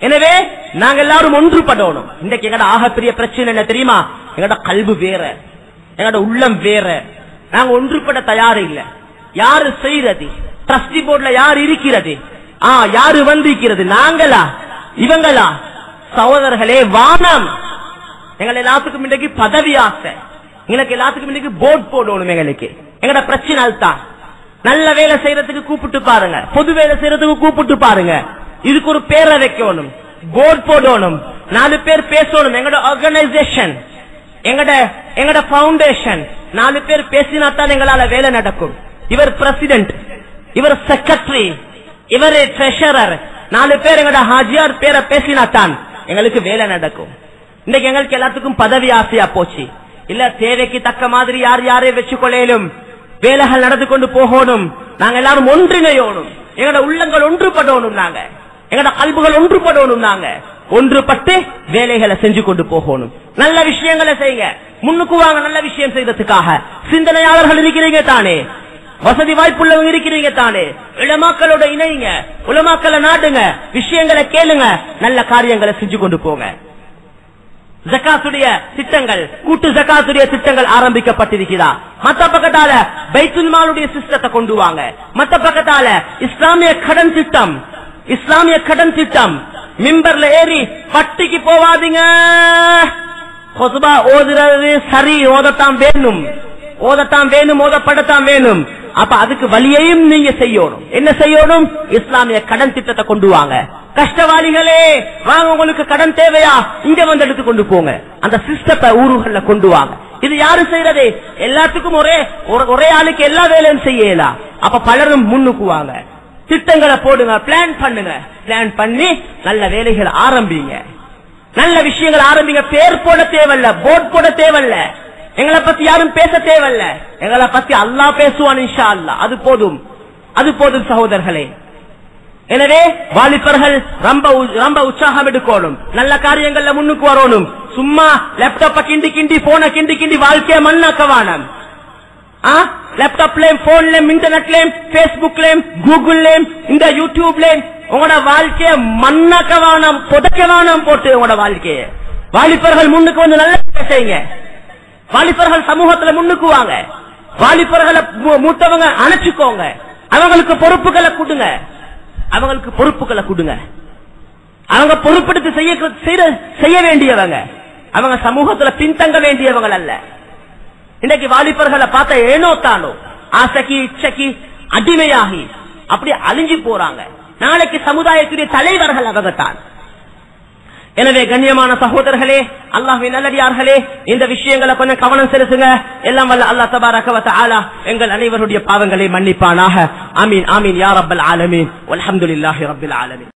எனவே நாங்க எல்லாரும் ஒன்றுபடணும். இன்றைக்கு எங்கட ஆகப்பெரிய பிரச்சனை என்ன தெரியுமா? எங்கட கல்பு வேற, எங்கட உள்ளம் வேற. நாங்க ஒன்றுபட தயார் இல்ல. யாரு செய்யறது? ட்ரஸ்டி போர்ட்ல யார் இருக்கிறது? யாரு வந்திருக்கிறது? நாங்களா இவங்களா? சகோதரர்களே, வானம் எங்களை எல்லாத்துக்கும் இன்றைக்கு பதவி ஆசை, எங்களுக்கு எல்லாத்துக்கும் இன்னைக்கு போர்ட் போடணும். எங்களுக்கு எங்கட பிரச்சனை அதுதான். நல்ல வேலை செய்யறதுக்கு கூப்பிட்டு பாருங்க, பொது வேலை செய்யறதுக்கு கூப்பிட்டு பாருங்க. இதுக்கு ஒரு பேரை வைக்கணும், போர்ட் போடணும், 4 பேர் பேசணும். எங்கட ஆர்கனைசேஷன், எங்கட பவுண்டேஷன் 4 பேர் பேசினா தான் எங்களால வேலை நடக்கும். இவர் பிரசிடென்ட், இவர் செக்ரட்டரி, இவர் ட்ரெஷரர், 4 பேர் எங்கட ஹாஜியார் பேரை பேசினா தான் எங்களுக்கு வேலை நடக்கும். இன்னைக்கு எங்களுக்கு எல்லாத்துக்கும் பதவி ஆசையா போச்சு. இல்ல, தேவைக்கு தக்க மாதிரி யார் யாரை வச்சுக்கொள்ளும், வேலைகள் நடந்து கொண்டு போகணும். நாங்க எல்லாரும் ஒன்றிணையோடும், எங்கட உள்ளங்கள் ஒன்றுபடணும், நாங்க எங்கட கல்புகள் ஒன்றுபடணும். நாங்க ஒன்றுபட்டு வேலைகளை செஞ்சு கொண்டு போகணும். நல்ல விஷயங்களை செய்யுங்க, முன்னுக்கு வாங்க. நல்ல விஷயம் செய்யறதுக்காக சிந்தனையாளர்கள் இருக்கிறீங்க தானே, வசதி வாய்ப்புள்ளவங்க இருக்கிறீங்க தானே, உலமாக்களோட இணைங்க, உலமாக்களை நாடுங்க, விஷயங்களை கேளுங்க, நல்ல காரியங்களை செஞ்சு கொண்டு போங்க. ஜகாத்துடைய திட்டங்கள், கூட்டு ஜகாத்துடைய திட்டங்கள் ஆரம்பிக்கப்பட்டிருக்கிறா. மத்த பக்கத்தால பைத்துல் மாலுடைய சிஸ்டத்தை கொண்டு வாங்க. மத்த பக்கத்தால இஸ்லாமிய கடன் திட்டம், இஸ்லாமிய கடன் திட்டம். மிம்பர்ல ஏறி பட்டிக்கு போவாதீங்க, குத்பா ஓதுறது சரி, ஓதத்தான் வேணும், ஓதத்தான் வேணும், ஓதப்படத்தான் வேணும். அப்ப அதுக்கு வழியையும் நீங்க செய்யணும். என்ன செய்யணும்? இஸ்லாமிய கடன் திட்டத்தை கொண்டு வாங்க. கஷ்டவாளிகளே வாங்க, உங்களுக்கு கடன் தேவையா? இங்க வந்து எடுத்து கொண்டு போங்க. அந்த சிஸ்டத்தை ஊருகள்ல கொண்டு வாங்க. இது யாரு செய்யறது? எல்லாத்துக்கும் ஒரே ஆளுக்கு எல்லா வேலையும் செய்யலாம். அப்ப பலரும் முன்னுக்கு வாங்க, திட்டங்களை போடுங்க, பிளான் பண்ணுங்க. பிளான் பண்ணி நல்ல வேலைகளை ஆரம்பிங்க, நல்ல விஷயங்கள் ஆரம்பிங்க. பேர் போட தேவையில்ல, போர்ட் போட தேவையில்ல, எங்களை பத்தி யாரும் பேச தேவையில்ல. எங்களை பத்தி அல்லாஹ் பேசுவான் இன்ஷா அல்லாஹ். அது போதும், அது போதும் சகோதரர்களே. எனவே வாலிபர்கள் ரொம்ப உற்சாகம் எடுக்கணும், நல்ல காரியங்கள்ல முன்னுக்கு வரணும். சும்மா லேப்டாப்ப கிண்டி கிண்டி, போன கிண்டி கிண்டி வாழ்க்கைய மண்ணாக்க வேணும். லேப்டாப்லயும், போன்லயும், இன்டர்நெட்லயும், பேஸ்புக்லயும், கூகுள்லயும், இந்த யூடியூப்லயும் உங்களோட வாழ்க்கைய மண்ணாக்க வேணும், புதைக்க வேணும் போட்டு உங்களோட வாழ்க்கைய. வாலிபர்கள் முன்னுக்கு வந்து நல்ல செய்யுங்க. வாலிபர்கள் சமூகத்துல முன்னுக்கு வாங்க. வாலிபர்களை மூத்தவங்க அணைச்சுக்கோங்க. அவங்களுக்கு பொறுப்புகளை கொடுங்க, அவங்களுக்கு பொறுப்புகளை கொடுங்க. அவங்க பொறுப்பெடுத்து செய்ய வேண்டியவங்க, அவங்க சமூகத்துல பின்தங்க வேண்டியவங்க அல்ல. இன்னைக்கு வாலிபர்களை பார்த்தா ஏனோ தானோ, ஆசைக்கு இச்சைக்கு அடிமையாகி அப்படி அழிஞ்சு போறாங்க. நாளைக்கு சமுதாயத்துடைய தலைவர்கள் அவங்க தான். எனவே கண்ணியமான சகோதரர்களே, அல்லாஹ்வின் நல்லடியார்களே, இந்த விஷயங்களை கொஞ்சம் கவனம் செலுத்துங்க. எல்லாம் வல்ல அல்லாஹ் தபாரக வ தஆலா எங்கள் அனைவருடைய பாவங்களை மன்னிப்பானாக. ஆமீன் ஆமீன் யா ரப்பல் ஆலமீன். வல்ஹம்துலில்லாஹி ரப்பில் ஆலமீன்.